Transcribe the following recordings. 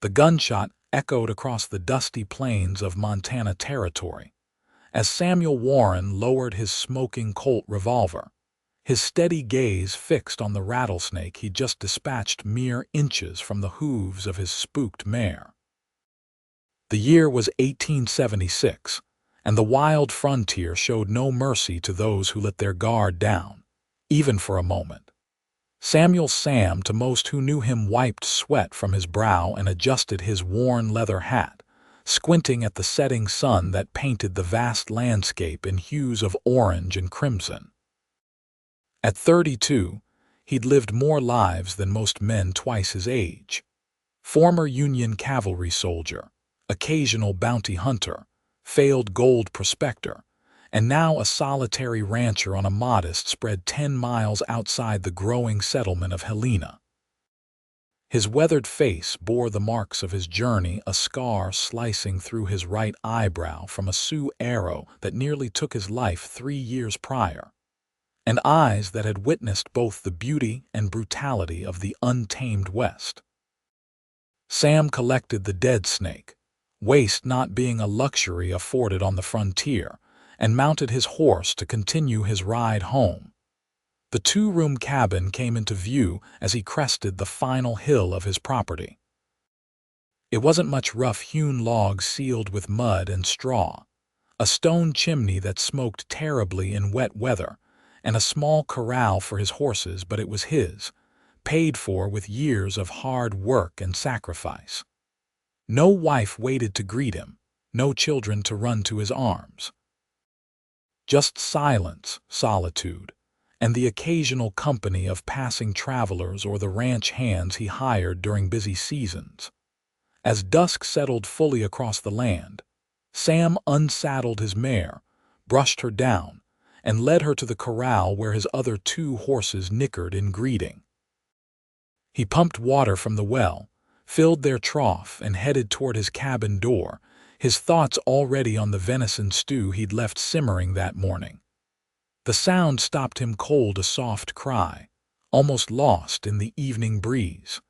The gunshot echoed across the dusty plains of Montana Territory. As Samuel Warren lowered his smoking Colt revolver, his steady gaze fixed on the rattlesnake he'd just dispatched mere inches from the hooves of his spooked mare. The year was 1876, and the wild frontier showed no mercy to those who let their guard down, even for a moment. Samuel Sam, to most who knew him, wiped sweat from his brow and adjusted his worn leather hat, squinting at the setting sun that painted the vast landscape in hues of orange and crimson. At 32, he'd lived more lives than most men twice his age. Former Union cavalry soldier, occasional bounty hunter, failed gold prospector, and now a solitary rancher on a modest spread 10 miles outside the growing settlement of Helena. His weathered face bore the marks of his journey, a scar slicing through his right eyebrow from a Sioux arrow that nearly took his life 3 years prior, and eyes that had witnessed both the beauty and brutality of the untamed West. Sam collected the dead snake, waste not being a luxury afforded on the frontier, and mounted his horse to continue his ride home. The 2-room cabin came into view as he crested the final hill of his property. It wasn't much rough-hewn logs sealed with mud and straw, a stone chimney that smoked terribly in wet weather, and a small corral for his horses, but it was his, paid for with years of hard work and sacrifice. No wife waited to greet him, no children to run to his arms. Just silence, solitude, and the occasional company of passing travelers or the ranch hands he hired during busy seasons. As dusk settled fully across the land, Sam unsaddled his mare, brushed her down, and led her to the corral where his other 2 horses nickered in greeting. He pumped water from the well, filled their trough, and headed toward his cabin door, his thoughts already on the venison stew he'd left simmering that morning. The sound stopped him cold, a soft cry, almost lost in the evening breeze.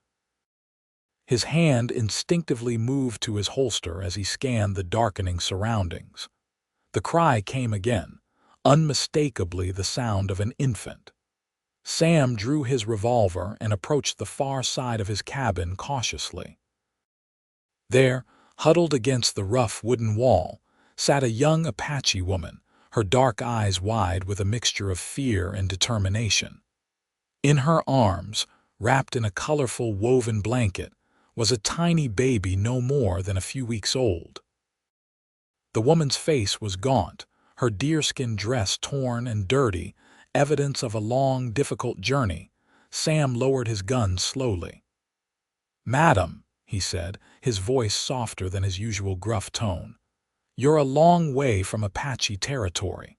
His hand instinctively moved to his holster as he scanned the darkening surroundings. The cry came again, unmistakably the sound of an infant. Sam drew his revolver and approached the far side of his cabin cautiously. There, huddled against the rough wooden wall, sat a young Apache woman, her dark eyes wide with a mixture of fear and determination. In her arms, wrapped in a colorful woven blanket, was a tiny baby no more than a few weeks old. The woman's face was gaunt, her deerskin dress torn and dirty, evidence of a long, difficult journey. Sam lowered his gun slowly. "Madam," he said, his voice softer than his usual gruff tone, "you're a long way from Apache territory."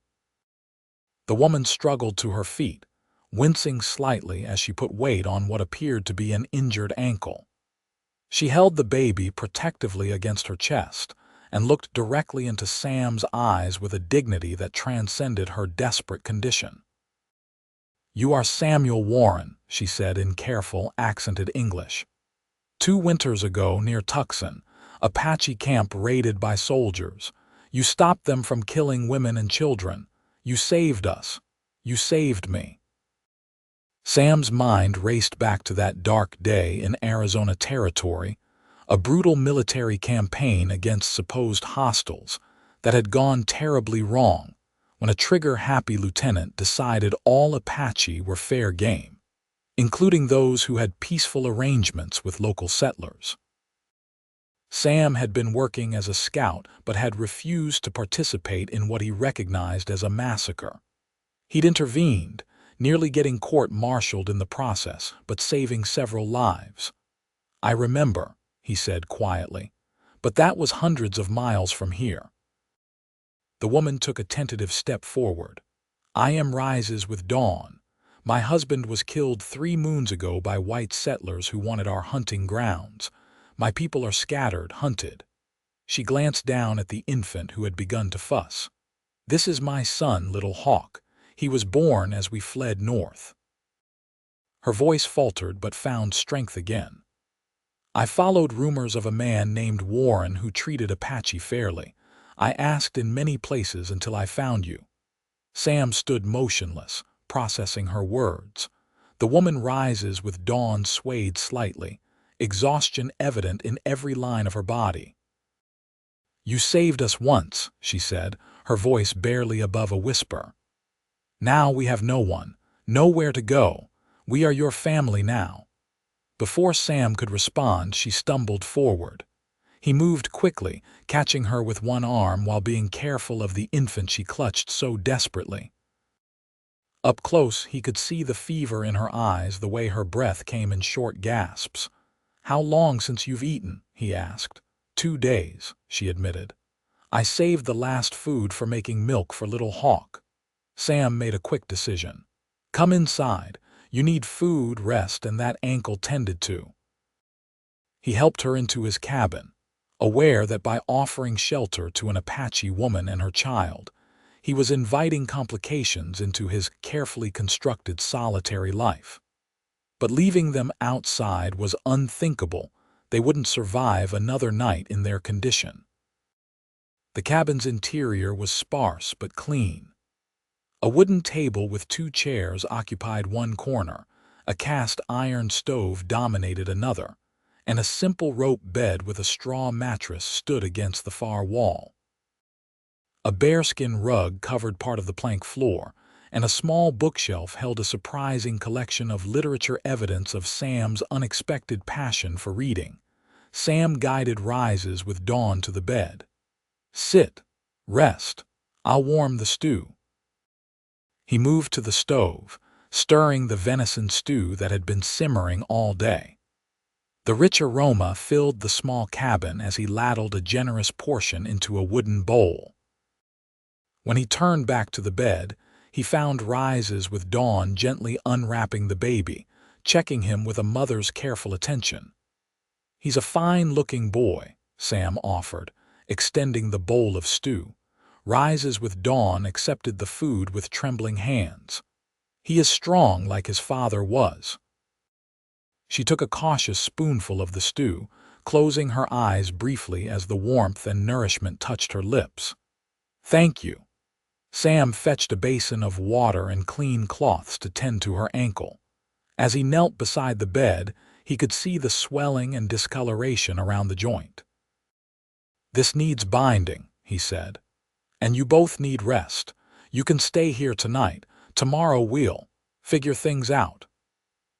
The woman struggled to her feet, wincing slightly as she put weight on what appeared to be an injured ankle. She held the baby protectively against her chest and looked directly into Sam's eyes with a dignity that transcended her desperate condition. "You are Samuel Warren," she said in careful, accented English. "2 winters ago, near Tucson, Apache camp raided by soldiers. You stopped them from killing women and children. You saved us. You saved me." Sam's mind raced back to that dark day in Arizona Territory, a brutal military campaign against supposed hostiles that had gone terribly wrong when a trigger-happy lieutenant decided all Apache were fair game, including those who had peaceful arrangements with local settlers. Sam had been working as a scout but had refused to participate in what he recognized as a massacre. He'd intervened, nearly getting court-martialed in the process, but saving several lives. "I remember," he said quietly, "but that was hundreds of miles from here." The woman took a tentative step forward. "I am rises with dawn. My husband was killed 3 moons ago by white settlers who wanted our hunting grounds. My people are scattered, hunted." She glanced down at the infant who had begun to fuss. "This is my son, Little Hawk. He was born as we fled north." Her voice faltered but found strength again. I followed rumors of a man named Warren who treated Apache fairly. I asked in many places until I found you." Sam stood motionless, processing her words. The woman rises with dawn swayed slightly, exhaustion evident in every line of her body. "You saved us once," she said, her voice barely above a whisper. "Now we have no one, nowhere to go. We are your family now." Before Sam could respond, she stumbled forward. He moved quickly, catching her with one arm while being careful of the infant she clutched so desperately. Up close, he could see the fever in her eyes, the way her breath came in short gasps. "How long since you've eaten?" he asked. "2 days," she admitted. "I saved the last food for making milk for little Hawk." Sam made a quick decision. "Come inside. You need food, rest, and that ankle tended to." He helped her into his cabin, aware that by offering shelter to an Apache woman and her child, he was inviting complications into his carefully constructed solitary life. But leaving them outside was unthinkable. They wouldn't survive another night in their condition. The cabin's interior was sparse but clean. A wooden table with 2 chairs occupied one corner, a cast iron stove dominated another, and a simple rope bed with a straw mattress stood against the far wall. A bearskin rug covered part of the plank floor, and a small bookshelf held a surprising collection of literature, evidence of Sam's unexpected passion for reading. Sam guided Rises with Dawn to the bed. "Sit. Rest. I'll warm the stew." He moved to the stove, stirring the venison stew that had been simmering all day. The rich aroma filled the small cabin as he ladled a generous portion into a wooden bowl. When he turned back to the bed, he found Rises with Dawn gently unwrapping the baby, checking him with a mother's careful attention. "He's a fine-looking boy," Sam offered, extending the bowl of stew. Rises with Dawn accepted the food with trembling hands. "He is strong like his father was." She took a cautious spoonful of the stew, closing her eyes briefly as the warmth and nourishment touched her lips. "Thank you." Sam fetched a basin of water and clean cloths to tend to her ankle. As he knelt beside the bed, he could see the swelling and discoloration around the joint. "This needs binding," he said. "And you both need rest. You can stay here tonight. Tomorrow we'll figure things out."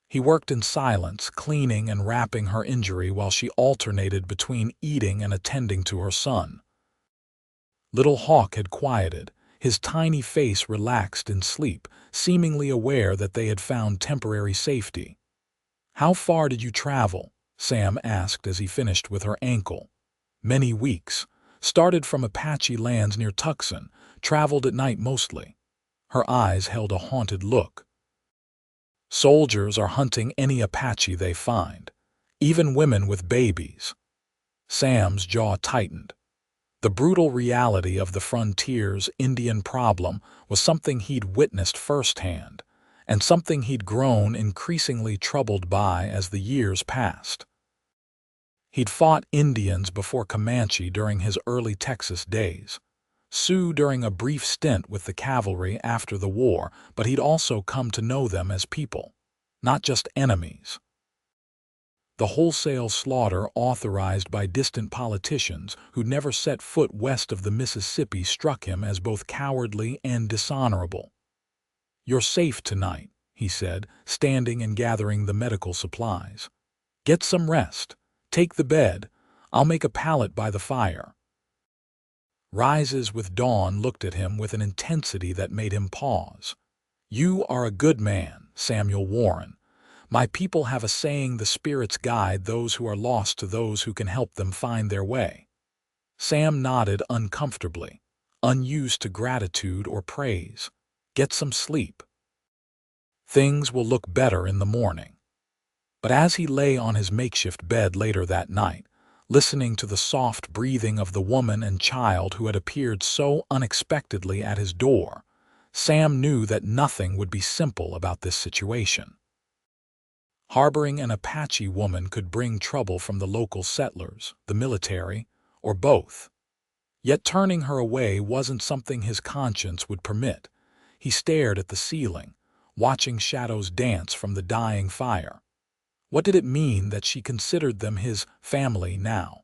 He worked in silence, cleaning and wrapping her injury while she alternated between eating and attending to her son. Little Hawk had quieted, his tiny face relaxed in sleep, seemingly aware that they had found temporary safety. "How far did you travel?" Sam asked as he finished with her ankle. "Many weeks. Started from Apache lands near Tucson, traveled at night mostly." Her eyes held a haunted look. "Soldiers are hunting any Apache they find, even women with babies." Sam's jaw tightened. The brutal reality of the frontier's Indian problem was something he'd witnessed firsthand, and something he'd grown increasingly troubled by as the years passed. He'd fought Indians before Comanche during his early Texas days, Sioux during a brief stint with the cavalry after the war, but he'd also come to know them as people, not just enemies. The wholesale slaughter authorized by distant politicians who'd never set foot west of the Mississippi struck him as both cowardly and dishonorable. "You're safe tonight," he said, standing and gathering the medical supplies. "Get some rest. Take the bed. I'll make a pallet by the fire." Rises with Dawn looked at him with an intensity that made him pause. "You are a good man, Samuel Warren. My people have a saying, the spirits guide those who are lost to those who can help them find their way." Sam nodded uncomfortably, unused to gratitude or praise. "Get some sleep. Things will look better in the morning." But as he lay on his makeshift bed later that night, listening to the soft breathing of the woman and child who had appeared so unexpectedly at his door, Sam knew that nothing would be simple about this situation. Harboring an Apache woman could bring trouble from the local settlers, the military, or both. Yet turning her away wasn't something his conscience would permit. He stared at the ceiling, watching shadows dance from the dying fire. What did it mean that she considered them his family now?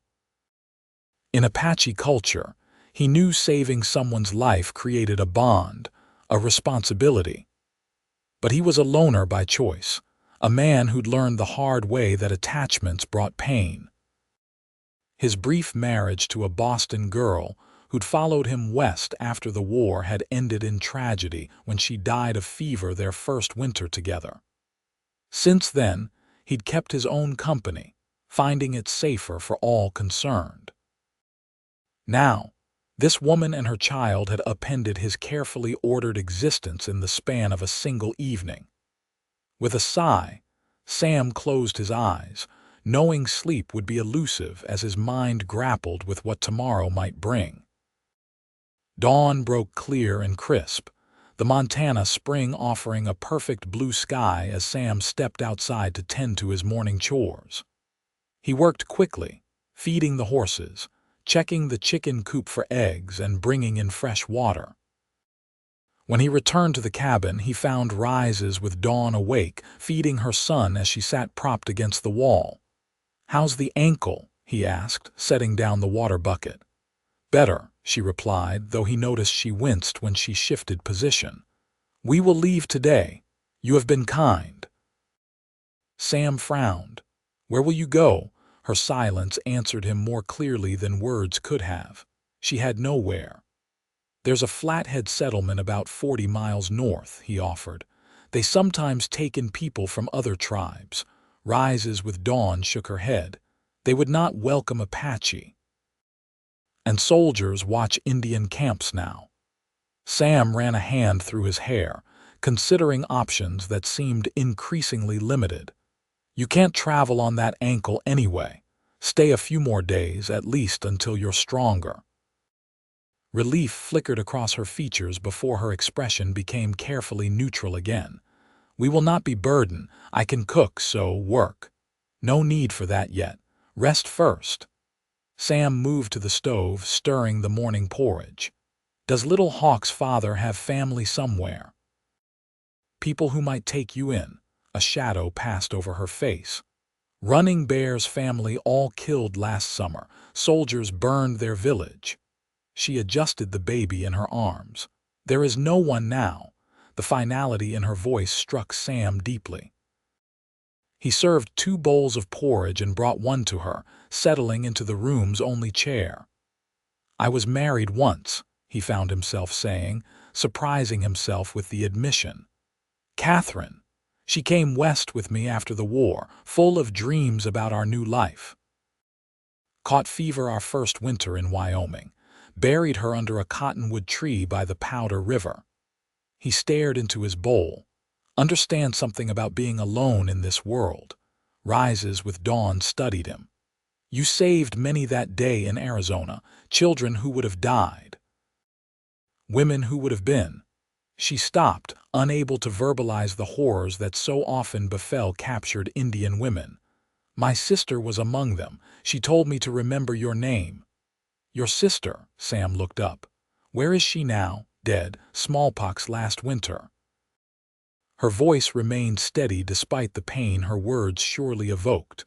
In Apache culture, he knew saving someone's life created a bond, a responsibility. But he was a loner by choice, a man who'd learned the hard way that attachments brought pain. His brief marriage to a Boston girl who'd followed him west after the war had ended in tragedy when she died of fever their first winter together. Since then, he'd kept his own company, finding it safer for all concerned. Now, this woman and her child had upended his carefully ordered existence in the span of a single evening. With a sigh, Sam closed his eyes, knowing sleep would be elusive as his mind grappled with what tomorrow might bring. Dawn broke clear and crisp, the Montana spring offering a perfect blue sky as Sam stepped outside to tend to his morning chores. He worked quickly, feeding the horses, checking the chicken coop for eggs and bringing in fresh water. When he returned to the cabin, he found Rises with Dawn awake, feeding her son as she sat propped against the wall. "How's the ankle?" he asked, setting down the water bucket. "Better," she replied, though he noticed she winced when she shifted position. "We will leave today. You have been kind." Sam frowned. "Where will you go?" Her silence answered him more clearly than words could have. She had nowhere. "There's a flathead settlement about 40 miles north," he offered. "They sometimes take in people from other tribes." Rises with Dawn shook her head. "They would not welcome Apache. And soldiers watch Indian camps now." Sam ran a hand through his hair, considering options that seemed increasingly limited. "You can't travel on that ankle anyway. Stay a few more days, at least until you're stronger." Relief flickered across her features before her expression became carefully neutral again. "We will not be burdened. I can cook, so work." "No need for that yet. Rest first." Sam moved to the stove, stirring the morning porridge. "Does Little Hawk's father have family somewhere?" "People who might take you in." A shadow passed over her face. "Running Bear's family all killed last summer. Soldiers burned their village." She adjusted the baby in her arms. "There is no one now." The finality in her voice struck Sam deeply. He served 2 bowls of porridge and brought one to her, settling into the room's only chair. "I was married once," he found himself saying, surprising himself with the admission. "Catherine. She came west with me after the war, full of dreams about our new life. Caught fever our first winter in Wyoming. Buried her under a cottonwood tree by the Powder River." He stared into his bowl. "Understand something about being alone in this world." Rises with Dawn studied him. "You saved many that day in Arizona, children who would have died. Women who would have been." She stopped, unable to verbalize the horrors that so often befell captured Indian women. "My sister was among them. She told me to remember your name." "Your sister?" Sam looked up. "Where is she now?" "Dead. Smallpox last winter." Her voice remained steady despite the pain her words surely evoked.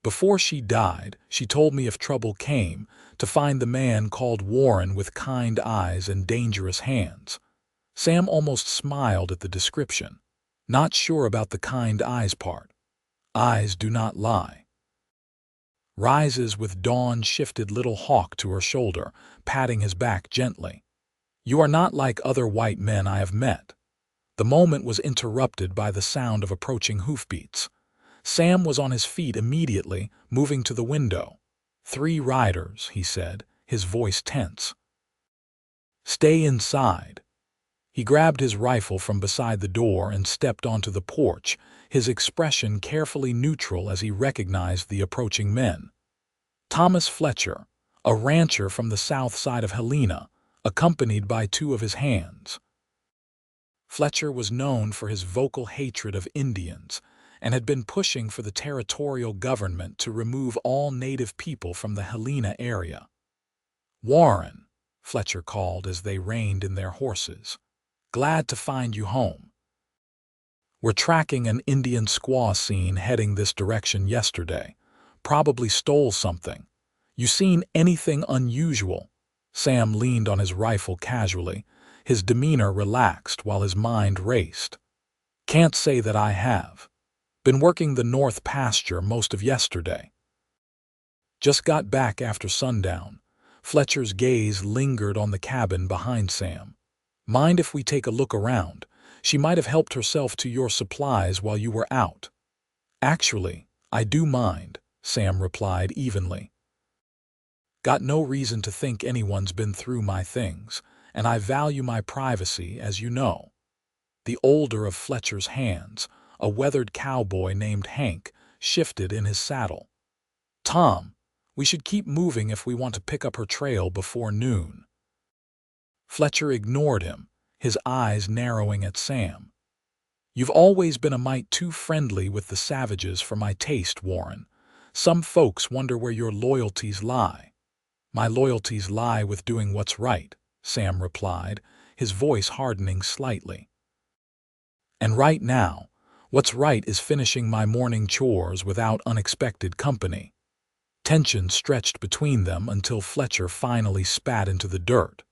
"Before she died, she told me if trouble came, to find the man called Warren with kind eyes and dangerous hands." Sam almost smiled at the description. Not sure about the kind eyes part. Eyes do not lie. Rises with Dawn shifted Little Hawk to her shoulder, patting his back gently. "You are not like other white men I have met." The moment was interrupted by the sound of approaching hoofbeats. Sam was on his feet immediately, moving to the window. "3 riders," he said, his voice tense. "Stay inside." He grabbed his rifle from beside the door and stepped onto the porch, his expression carefully neutral as he recognized the approaching men. Thomas Fletcher, a rancher from the south side of Helena, accompanied by 2 of his hands. Fletcher was known for his vocal hatred of Indians, and had been pushing for the territorial government to remove all native people from the Helena area. "Warren," Fletcher called as they reined in their horses. "Glad to find you home. We're tracking an Indian squaw seen heading this direction yesterday. Probably stole something. You seen anything unusual?" Sam leaned on his rifle casually, his demeanor relaxed while his mind raced. "Can't say that I have. Been working the north pasture most of yesterday. Just got back after sundown." Fletcher's gaze lingered on the cabin behind Sam. "Mind if we take a look around? She might have helped herself to your supplies while you were out." "Actually, I do mind," Sam replied evenly. "Got no reason to think anyone's been through my things, and I value my privacy, as you know." The older of Fletcher's hands, a weathered cowboy named Hank, shifted in his saddle. "Tom, we should keep moving if we want to pick up her trail before noon." Fletcher ignored him, his eyes narrowing at Sam. "You've always been a mite too friendly with the savages for my taste, Warren. Some folks wonder where your loyalties lie." "My loyalties lie with doing what's right," Sam replied, his voice hardening slightly. "And right now, what's right is finishing my morning chores without unexpected company." Tension stretched between them until Fletcher finally spat into the dirt.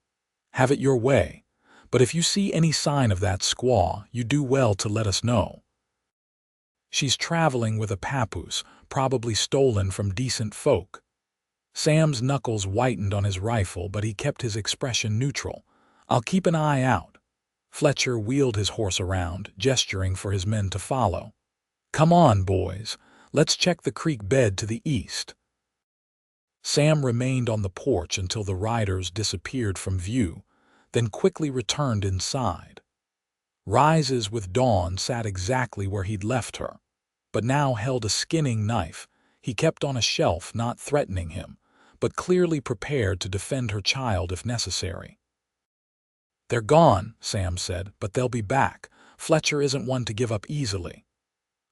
"Have it your way, but if you see any sign of that squaw, you do well to let us know." "She's traveling with a papoose, probably stolen from decent folk." Sam's knuckles whitened on his rifle, but he kept his expression neutral. "I'll keep an eye out." Fletcher wheeled his horse around, gesturing for his men to follow. "Come on, boys. Let's check the creek bed to the east." Sam remained on the porch until the riders disappeared from view, then quickly returned inside. Rises with Dawn sat exactly where he'd left her, but now held a skinning knife he kept on a shelf, not threatening him, but clearly prepared to defend her child if necessary. "They're gone," Sam said, "but they'll be back. Fletcher isn't one to give up easily."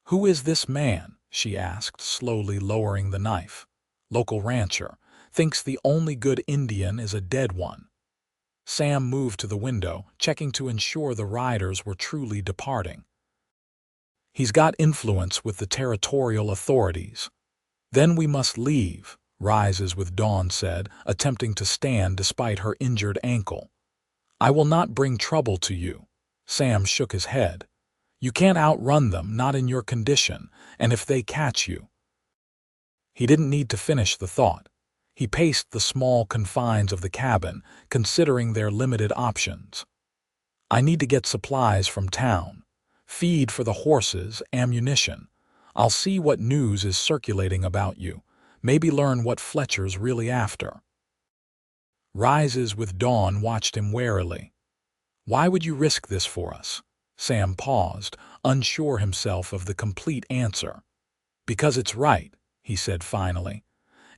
"Who is this man?" she asked, slowly lowering the knife. "Local rancher. Thinks the only good Indian is a dead one." Sam moved to the window, checking to ensure the riders were truly departing. "He's got influence with the territorial authorities." "Then we must leave," Rises with Dawn said, attempting to stand despite her injured ankle. "I will not bring trouble to you." Sam shook his head. "You can't outrun them, not in your condition, and if they catch you." He didn't need to finish the thought. He paced the small confines of the cabin, considering their limited options. "I need to get supplies from town. Feed for the horses, ammunition. I'll see what news is circulating about you. Maybe learn what Fletcher's really after." Rises with Dawn watched him warily. "Why would you risk this for us?" Sam paused, unsure himself of the complete answer. "Because it's right," he said finally,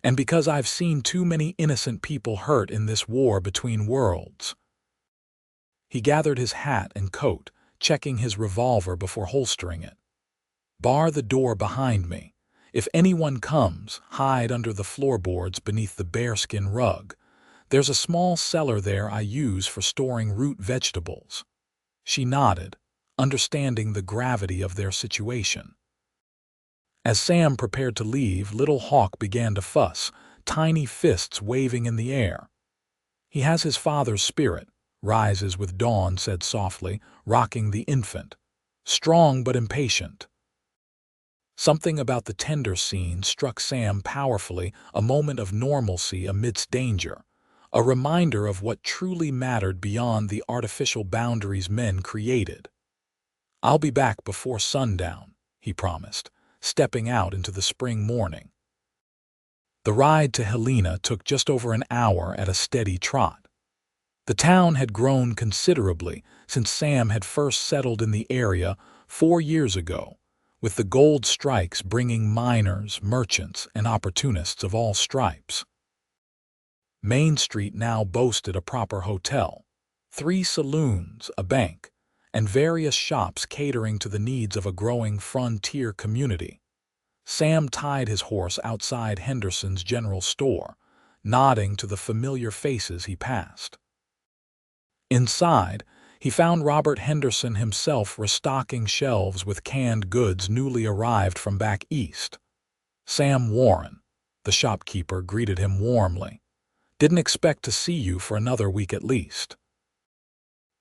"and because I've seen too many innocent people hurt in this war between worlds." He gathered his hat and coat, checking his revolver before holstering it. "Bar the door behind me. If anyone comes, hide under the floorboards beneath the bearskin rug. There's a small cellar there I use for storing root vegetables." She nodded, understanding the gravity of their situation. As Sam prepared to leave, Little Hawk began to fuss, tiny fists waving in the air. "He has his father's spirit," Rises with Dawn said softly, rocking the infant. "Strong but impatient." Something about the tender scene struck Sam powerfully, a moment of normalcy amidst danger, a reminder of what truly mattered beyond the artificial boundaries men created. "I'll be back before sundown," he promised, stepping out into the spring morning. The ride to Helena took just over an hour at a steady trot. The town had grown considerably since Sam had first settled in the area 4 years ago, with the gold strikes bringing miners, merchants, and opportunists of all stripes. Main Street now boasted a proper hotel, 3 saloons, a bank, and various shops catering to the needs of a growing frontier community. Sam tied his horse outside Henderson's general store, nodding to the familiar faces he passed. Inside, he found Robert Henderson himself restocking shelves with canned goods newly arrived from back east. Sam Warren, the shopkeeper, greeted him warmly. "Didn't expect to see you for another week at least."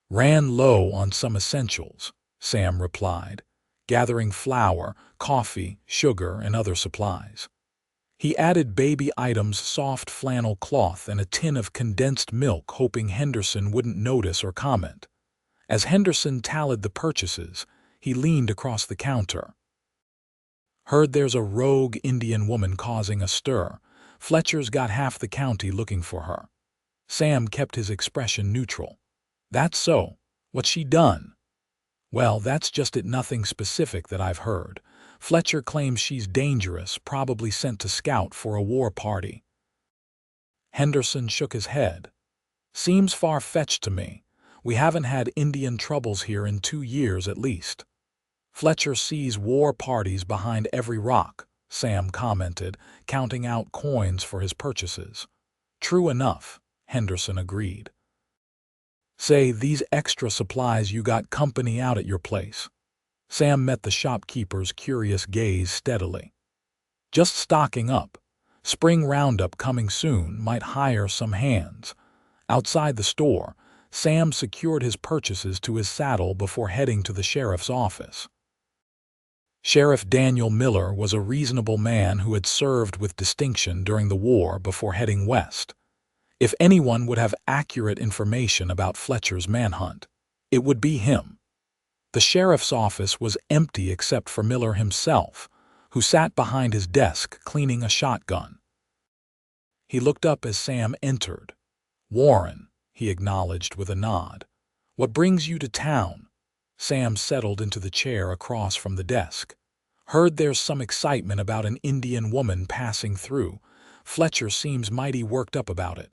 "Ran low on some essentials," Sam replied, gathering flour, coffee, sugar, and other supplies. He added baby items, soft flannel cloth, and a tin of condensed milk, hoping Henderson wouldn't notice or comment. As Henderson tallied the purchases, he leaned across the counter. "Heard there's a rogue Indian woman causing a stir. Fletcher's got half the county looking for her." Sam kept his expression neutral. "That's so. What's she done?" "Well, that's just it, nothing specific that I've heard. Fletcher claims she's dangerous, probably sent to scout for a war party." Henderson shook his head. "Seems far-fetched to me. We haven't had Indian troubles here in 2 years at least." "Fletcher sees war parties behind every rock," Sam commented, counting out coins for his purchases. "True enough," Henderson agreed. "Say, these extra supplies, you got company out at your place?" Sam met the shopkeeper's curious gaze steadily. "Just stocking up. Spring roundup coming soon, might hire some hands." Outside the store, Sam secured his purchases to his saddle before heading to the sheriff's office. Sheriff Daniel Miller was a reasonable man who had served with distinction during the war before heading west. If anyone would have accurate information about Fletcher's manhunt, it would be him. The sheriff's office was empty except for Miller himself, who sat behind his desk cleaning a shotgun. He looked up as Sam entered. "Warren," he acknowledged with a nod. "What brings you to town?" Sam settled into the chair across from the desk. "Heard there's some excitement about an Indian woman passing through. Fletcher seems mighty worked up about it."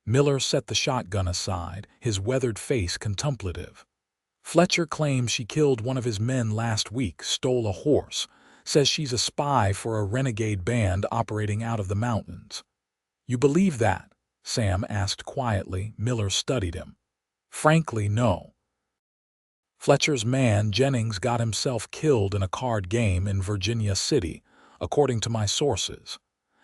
Miller set the shotgun aside, his weathered face contemplative. "Fletcher claims she killed one of his men last week, stole a horse, says she's a spy for a renegade band operating out of the mountains." "You believe that?" Sam asked quietly. Miller studied him. "Frankly, no. Fletcher's man, Jennings, got himself killed in a card game in Virginia City, according to my sources.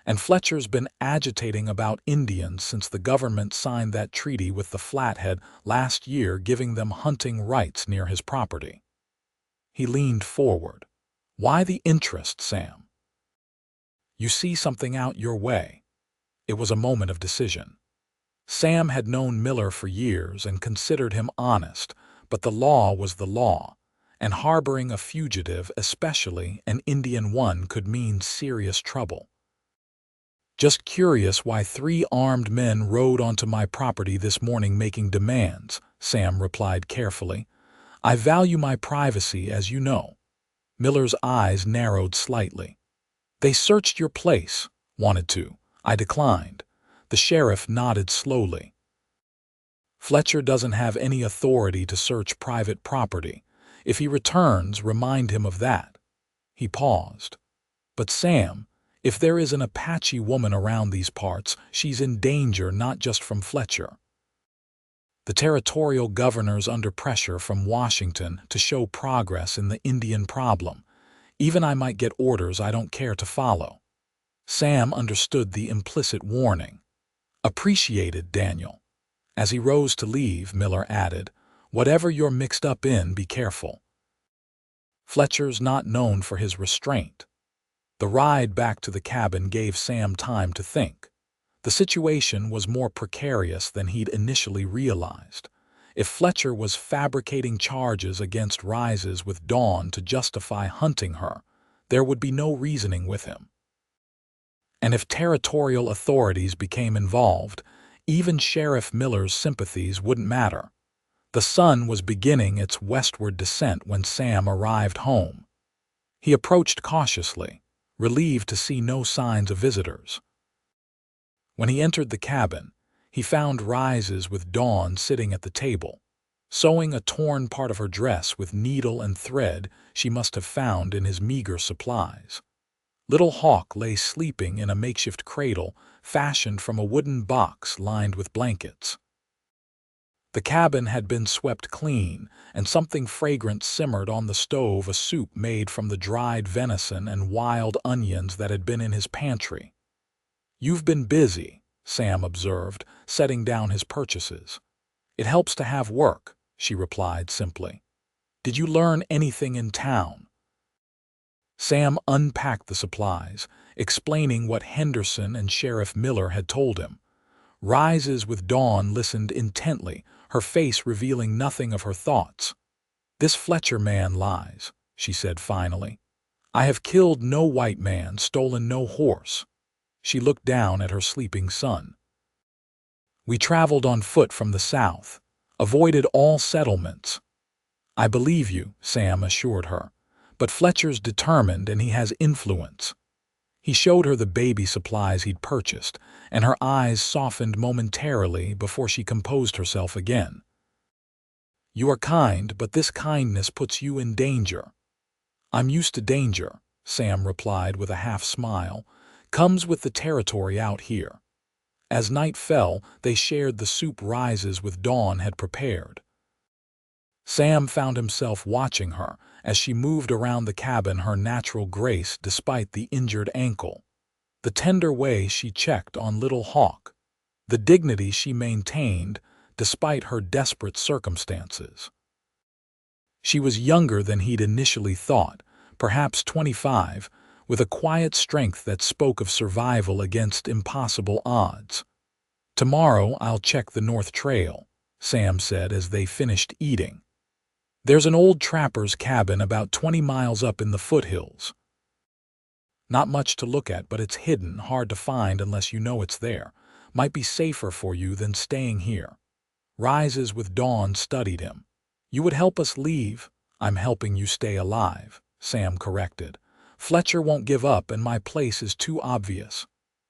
And Fletcher's been agitating about Indians since the government signed that treaty with the Flathead last year, giving them hunting rights near his property." He leaned forward. "Why the interest, Sam? You see something out your way?" It was a moment of decision. Sam had known Miller for years and considered him honest, but the law was the law, and harboring a fugitive, especially an Indian one, could mean serious trouble. "Just curious why 3 armed men rode onto my property this morning making demands," Sam replied carefully. "I value my privacy, as you know." Miller's eyes narrowed slightly. "They searched your place. Wanted to. I declined." The sheriff nodded slowly. "Fletcher doesn't have any authority to search private property. If he returns, remind him of that." He paused. "But Sam, if there is an Apache woman around these parts, she's in danger not just from Fletcher. The territorial governor's under pressure from Washington to show progress in the Indian problem. Even I might get orders I don't care to follow." Sam understood the implicit warning. "Appreciated, Daniel." As he rose to leave, Miller added, "Whatever you're mixed up in, be careful. Fletcher's not known for his restraint." The ride back to the cabin gave Sam time to think. The situation was more precarious than he'd initially realized. If Fletcher was fabricating charges against Rises with Dawn to justify hunting her, there would be no reasoning with him. And if territorial authorities became involved, even Sheriff Miller's sympathies wouldn't matter. The sun was beginning its westward descent when Sam arrived home. He approached cautiously, relieved to see no signs of visitors. When he entered the cabin, he found Rises with Dawn sitting at the table. sewing a torn part of her dress with needle and thread she must have found in his meager supplies. Little Hawk lay sleeping in a makeshift cradle fashioned from a wooden box lined with blankets. The cabin had been swept clean, and something fragrant simmered on the stove, a soup made from the dried venison and wild onions that had been in his pantry. "You've been busy," Sam observed, setting down his purchases. "It helps to have work," she replied simply. "Did you learn anything in town?" Sam unpacked the supplies, explaining what Henderson and Sheriff Miller had told him. Rises with Dawn listened intently, her face revealing nothing of her thoughts. "This Fletcher man lies," she said finally. "I have killed no white man, stolen no horse." She looked down at her sleeping son. "We traveled on foot from the south, avoided all settlements." "I believe you," Sam assured her. "But Fletcher's determined and he has influence." He showed her the baby supplies he'd purchased, and her eyes softened momentarily before she composed herself again. "You are kind, but this kindness puts you in danger." "I'm used to danger," Sam replied with a half-smile. "Comes with the territory out here." As night fell, they shared the soup Rises with Dawn had prepared. Sam found himself watching her as she moved around the cabin, her natural grace despite the injured ankle. The tender way she checked on Little Hawk. The dignity she maintained despite her desperate circumstances. She was younger than he'd initially thought, perhaps 25, with a quiet strength that spoke of survival against impossible odds. "Tomorrow I'll check the North Trail," Sam said as they finished eating. "There's an old trapper's cabin about 20 miles up in the foothills. Not much to look at, but it's hidden, hard to find unless you know it's there. Might be safer for you than staying here." Rises with Dawn studied him. "You would help us leave?" "I'm helping you stay alive," Sam corrected. "Fletcher won't give up and my place is too obvious."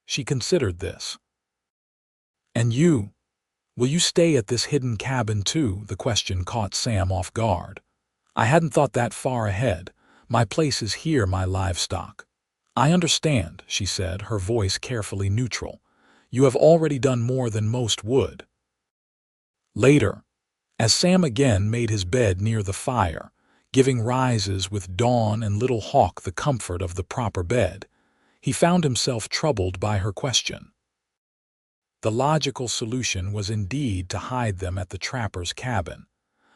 She considered this. "And you? Will you stay at this hidden cabin too?" The question caught Sam off guard. "I hadn't thought that far ahead. My place is here, my livestock." "I understand," she said, her voice carefully neutral. "You have already done more than most would." Later, as Sam again made his bed near the fire, giving Rises with Dawn and Little Hawk the comfort of the proper bed, he found himself troubled by her question. The logical solution was indeed to hide them at the trapper's cabin,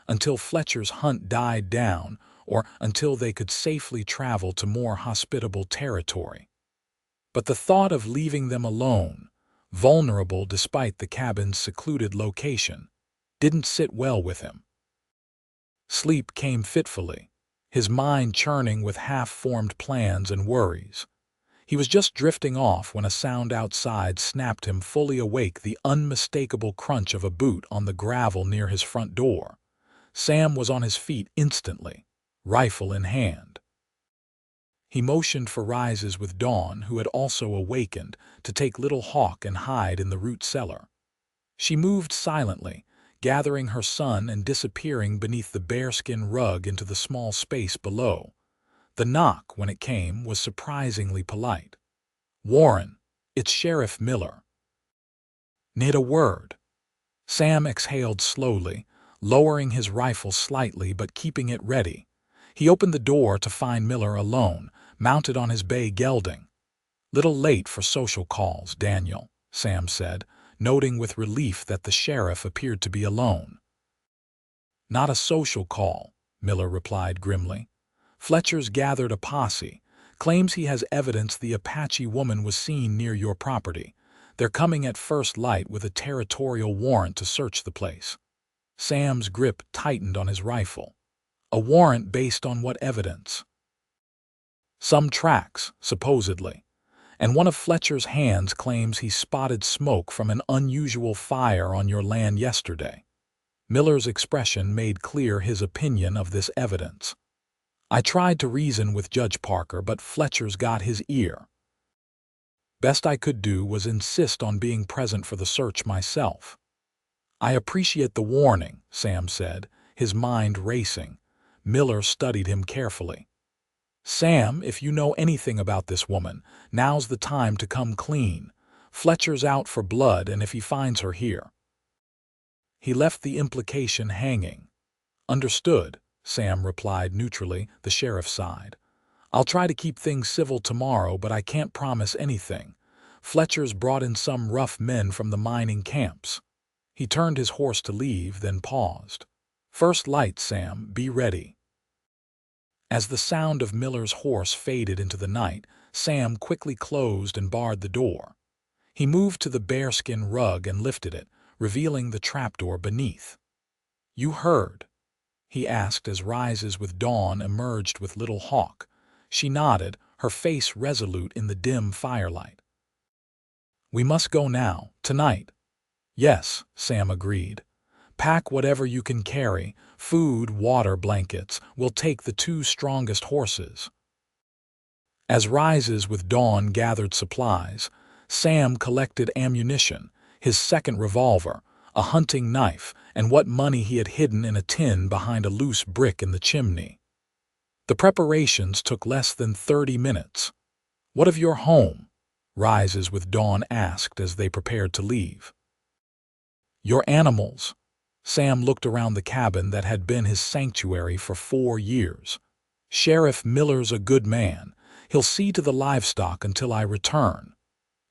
until Fletcher's hunt died down or until they could safely travel to more hospitable territory. But the thought of leaving them alone, vulnerable despite the cabin's secluded location, didn't sit well with him. Sleep came fitfully, his mind churning with half-formed plans and worries. He was just drifting off when a sound outside snapped him fully awake, the unmistakable crunch of a boot on the gravel near his front door. Sam was on his feet instantly, rifle in hand. He motioned for Rises with Dawn, who had also awakened, to take Little Hawk and hide in the root cellar. She moved silently, gathering her son and disappearing beneath the bearskin rug into the small space below. The knock, when it came, was surprisingly polite. "Warren, it's Sheriff Miller." "Need a word?" Sam exhaled slowly, lowering his rifle slightly but keeping it ready. He opened the door to find Miller alone, mounted on his bay gelding. "Little late for social calls, Daniel," Sam said, noting with relief that the sheriff appeared to be alone. "Not a social call," Miller replied grimly. "Fletcher's gathered a posse, claims he has evidence the Apache woman was seen near your property. They're coming at first light with a territorial warrant to search the place." Sam's grip tightened on his rifle. "A warrant based on what evidence?" "Some tracks, supposedly. And one of Fletcher's hands claims he spotted smoke from an unusual fire on your land yesterday." Miller's expression made clear his opinion of this evidence. "I tried to reason with Judge Parker, but Fletcher's got his ear. Best I could do was insist on being present for the search myself." I appreciate the warning, Sam said, his mind racing. Miller studied him carefully. Sam, if you know anything about this woman, now's the time to come clean. Fletcher's out for blood, and if he finds her here. He left the implication hanging. Understood, Sam replied neutrally. The sheriff sighed. I'll try to keep things civil tomorrow, but I can't promise anything. Fletcher's brought in some rough men from the mining camps. He turned his horse to leave, then paused. First light, Sam, be ready. As the sound of Miller's horse faded into the night, Sam quickly closed and barred the door. He moved to the bearskin rug and lifted it, revealing the trapdoor beneath. You heard? He asked as Rises with Dawn emerged with Little Hawk. She nodded, her face resolute in the dim firelight. We must go now, tonight. Yes, Sam agreed. Pack whatever you can carry, food, water, blankets. We'll take the 2 strongest horses. As Rises with Dawn gathered supplies, Sam collected ammunition, his second revolver, a hunting knife, and what money he had hidden in a tin behind a loose brick in the chimney. The preparations took less than 30 minutes. What of your home? Rises with Dawn asked as they prepared to leave. Your animals. Sam looked around the cabin that had been his sanctuary for 4 years. Sheriff Miller's a good man. He'll see to the livestock until I return.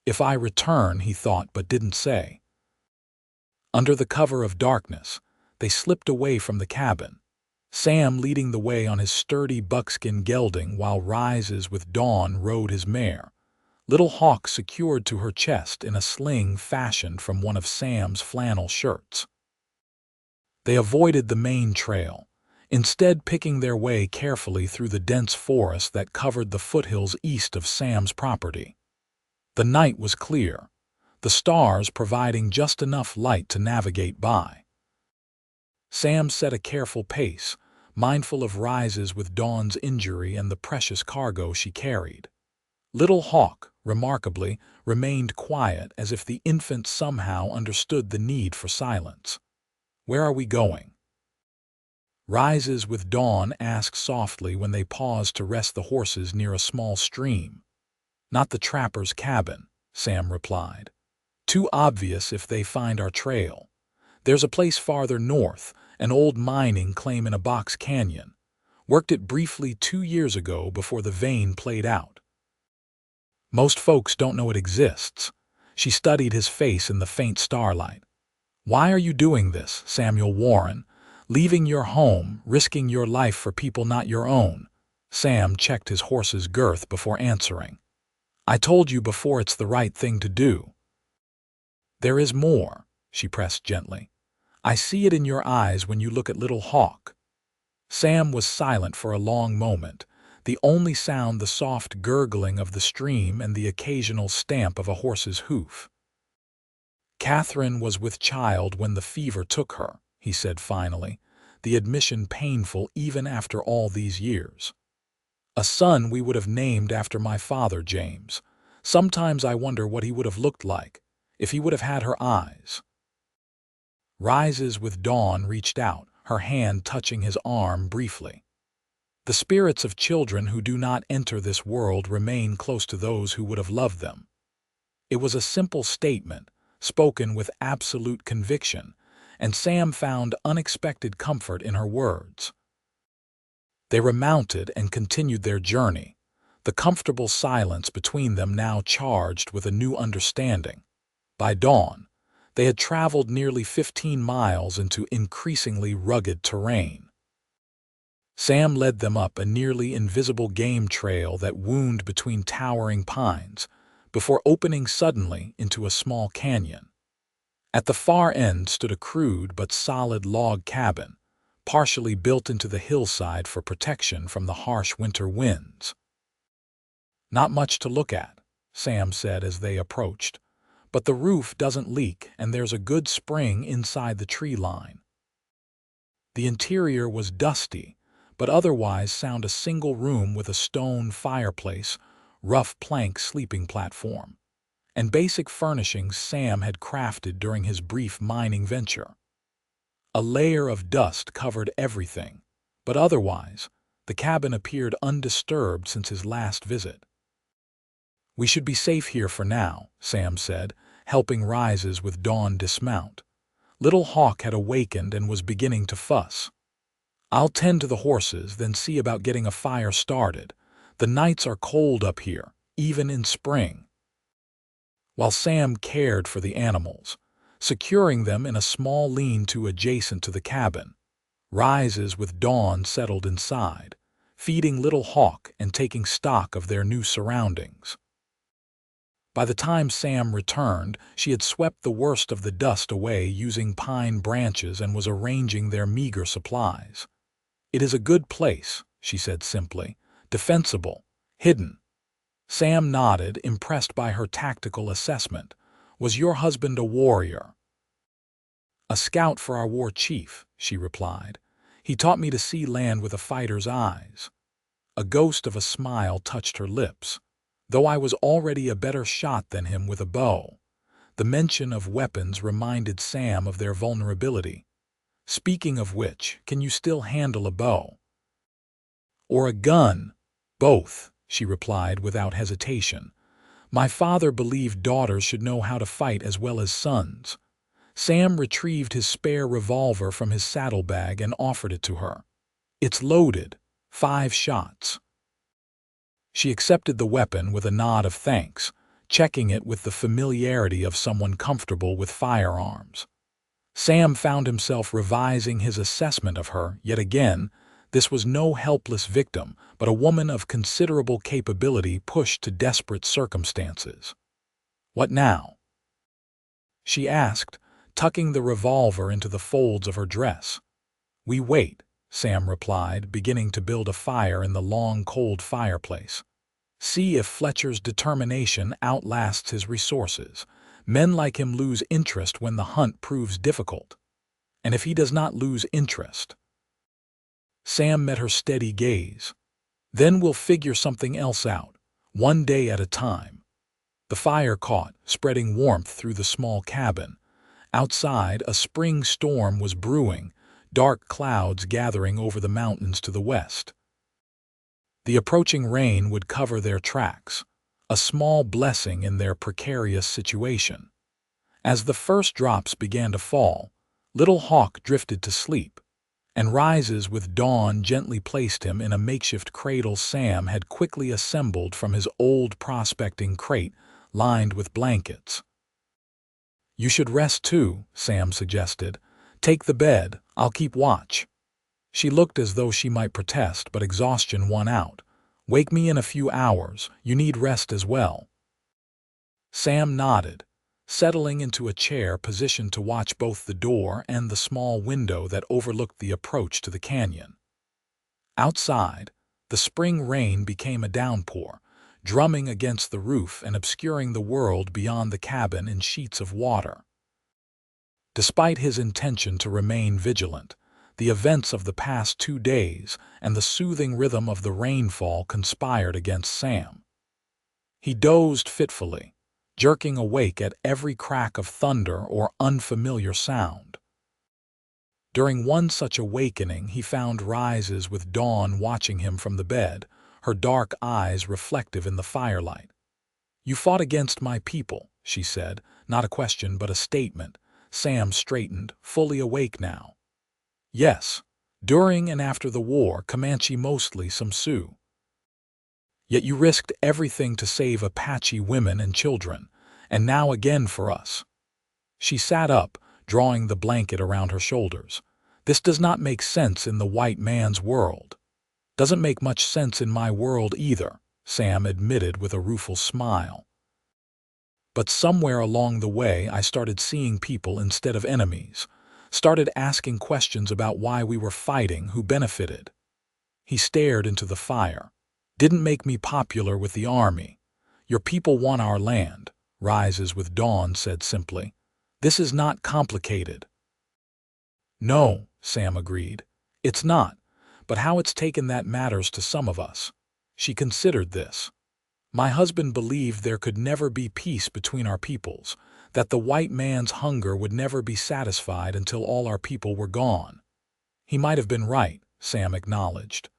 If I return, he thought, but didn't say. Under the cover of darkness, they slipped away from the cabin, Sam leading the way on his sturdy buckskin gelding while Rises with Dawn rode his mare, Little Hawk secured to her chest in a sling fashioned from one of Sam's flannel shirts. They avoided the main trail, instead picking their way carefully through the dense forest that covered the foothills east of Sam's property. The night was clear, the stars providing just enough light to navigate by. Sam set a careful pace, mindful of Rises with Dawn's injury and the precious cargo she carried. Little Hawk, remarkably, remained quiet as if the infant somehow understood the need for silence. Where are we going? Rises with Dawn asked softly when they paused to rest the horses near a small stream. Not the trapper's cabin, Sam replied. Too obvious if they find our trail. There's a place farther north, an old mining claim in a box canyon. Worked it briefly 2 years ago before the vein played out. Most folks don't know it exists. She studied his face in the faint starlight. Why are you doing this, Samuel Warren? Leaving your home, risking your life for people not your own? Sam checked his horse's girth before answering. I told you before, it's the right thing to do. There is more, she pressed gently. I see it in your eyes when you look at Little Hawk. Sam was silent for a long moment, the only sound the soft gurgling of the stream and the occasional stamp of a horse's hoof. Catherine was with child when the fever took her, he said finally, the admission painful even after all these years. A son we would have named after my father, James. Sometimes I wonder what he would have looked like, if he would have had her eyes. Rises with Dawn reached out, her hand touching his arm briefly. The spirits of children who do not enter this world remain close to those who would have loved them. It was a simple statement, spoken with absolute conviction, and Sam found unexpected comfort in her words. They remounted and continued their journey, the comfortable silence between them now charged with a new understanding. By dawn, they had traveled nearly 15 miles into increasingly rugged terrain. Sam led them up a nearly invisible game trail that wound between towering pines, before opening suddenly into a small canyon. At the far end stood a crude but solid log cabin, partially built into the hillside for protection from the harsh winter winds. Not much to look at, Sam said as they approached, but the roof doesn't leak and there's a good spring inside the tree line. The interior was dusty, but otherwise sound a single room with a stone fireplace, rough plank sleeping platform, and basic furnishings Sam had crafted during his brief mining venture. A layer of dust covered everything, but otherwise, the cabin appeared undisturbed since his last visit. "We should be safe here for now," Sam said, helping Rises with Dawn dismount. Little Hawk had awakened and was beginning to fuss. "I'll tend to the horses, then see about getting a fire started. The nights are cold up here, even in spring." While Sam cared for the animals, securing them in a small lean-to adjacent to the cabin, Rises with Dawn settled inside, feeding Little Hawk and taking stock of their new surroundings. By the time Sam returned, she had swept the worst of the dust away using pine branches and was arranging their meager supplies. "It is a good place," she said simply. "Defensible. Hidden." Sam nodded, impressed by her tactical assessment. "Was your husband a warrior?" "A scout for our war chief," she replied. "He taught me to see land with a fighter's eyes." A ghost of a smile touched her lips. "Though I was already a better shot than him with a bow." The mention of weapons reminded Sam of their vulnerability. "Speaking of which, can you still handle a bow?" "Or a gun?" "Both," she replied without hesitation. "My father believed daughters should know how to fight as well as sons." Sam retrieved his spare revolver from his saddlebag and offered it to her. "It's loaded. 5 shots." She accepted the weapon with a nod of thanks, checking it with the familiarity of someone comfortable with firearms. Sam found himself revising his assessment of her yet again. This was no helpless victim, but a woman of considerable capability pushed to desperate circumstances. "What now?" she asked, tucking the revolver into the folds of her dress. "We wait," Sam replied, beginning to build a fire in the long, cold fireplace. "See if Fletcher's determination outlasts his resources. Men like him lose interest when the hunt proves difficult. And if he does not lose interest—" Sam met her steady gaze. "Then we'll figure something else out, one day at a time." The fire caught, spreading warmth through the small cabin. Outside, a spring storm was brewing, dark clouds gathering over the mountains to the west. The approaching rain would cover their tracks, a small blessing in their precarious situation. As the first drops began to fall, Little Hawk drifted to sleep, and Rises with Dawn gently placed him in a makeshift cradle Sam had quickly assembled from his old prospecting crate lined with blankets. "You should rest too," Sam suggested. "Take the bed, I'll keep watch." She looked as though she might protest, but exhaustion won out. "Wake me in a few hours, you need rest as well." Sam nodded, settling into a chair positioned to watch both the door and the small window that overlooked the approach to the canyon. Outside, the spring rain became a downpour, drumming against the roof and obscuring the world beyond the cabin in sheets of water. Despite his intention to remain vigilant, the events of the past 2 days and the soothing rhythm of the rainfall conspired against Sam. He dozed fitfully, jerking awake at every crack of thunder or unfamiliar sound. During one such awakening, he found Rises with Dawn watching him from the bed, her dark eyes reflective in the firelight. "You fought against my people," she said, not a question but a statement. Sam straightened, fully awake now. "Yes, during and after the war, Comanche mostly, some Sioux. Yet you risked everything to save Apache women and children, and now again for us." She sat up, drawing the blanket around her shoulders. "This does not make sense in the white man's world." "Doesn't make much sense in my world either," Sam admitted with a rueful smile. "But somewhere along the way I started seeing people instead of enemies. Started asking questions about why we were fighting, who benefited." He stared into the fire. "Didn't make me popular with the army. Your people want our land," Rises with Dawn said simply. "This is not complicated." "No," Sam agreed. "It's not, but how it's taken that matters to some of us." She considered this. "My husband believed there could never be peace between our peoples. that the white man's hunger would never be satisfied until all our people were gone. He might have been right, Sam acknowledged.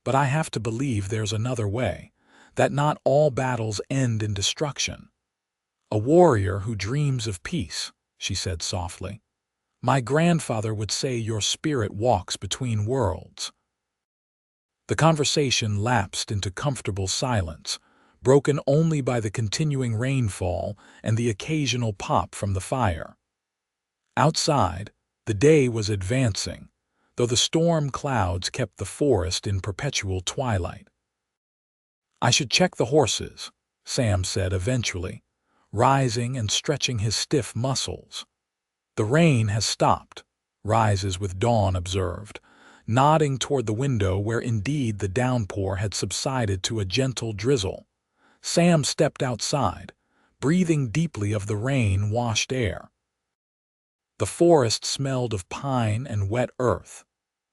But I have to believe there's another way, that not all battles end in destruction. A warrior who dreams of peace, she said softly. My grandfather would say your spirit walks between worlds. The conversation lapsed into comfortable silence, broken only by the continuing rainfall and the occasional pop from the fire. Outside, the day was advancing, though the storm clouds kept the forest in perpetual twilight. I should check the horses, Sam said eventually, rising and stretching his stiff muscles. The rain has stopped, Rises with Dawn observed, nodding toward the window where indeed the downpour had subsided to a gentle drizzle. Sam stepped outside, breathing deeply of the rain-washed air. The forest smelled of pine and wet earth,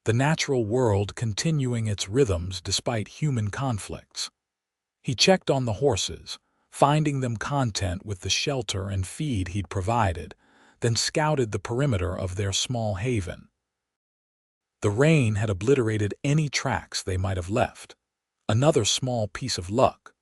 the natural world continuing its rhythms despite human conflicts. He checked on the horses, finding them content with the shelter and feed he'd provided, then scouted the perimeter of their small haven. The rain had obliterated any tracks they might have left, another small piece of luck.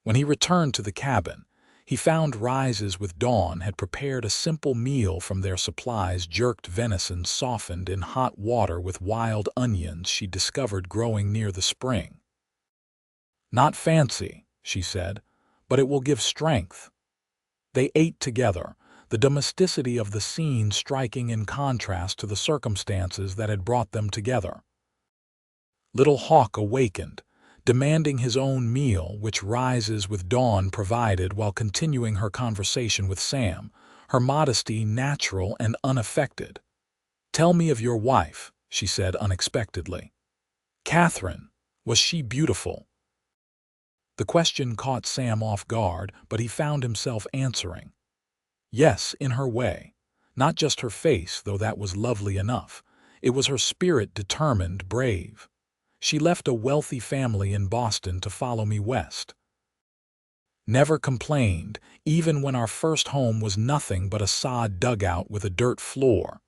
When he returned to the cabin, he found Rises with Dawn had prepared a simple meal from their supplies, jerked venison softened in hot water with wild onions she discovered growing near the spring. Not fancy, she said, but it will give strength. They ate together, the domesticity of the scene striking in contrast to the circumstances that had brought them together. Little Hawk awakened, demanding his own meal, which Rises with Dawn provided while continuing her conversation with Sam, her modesty natural and unaffected. "Tell me of your wife," she said unexpectedly. "Catherine, was she beautiful?" The question caught Sam off guard, but he found himself answering. Yes, in her way. Not just her face, though that was lovely enough. It was her spirit, determined, brave. She left a wealthy family in Boston to follow me west. Never complained, even when our first home was nothing but a sod dugout with a dirt floor.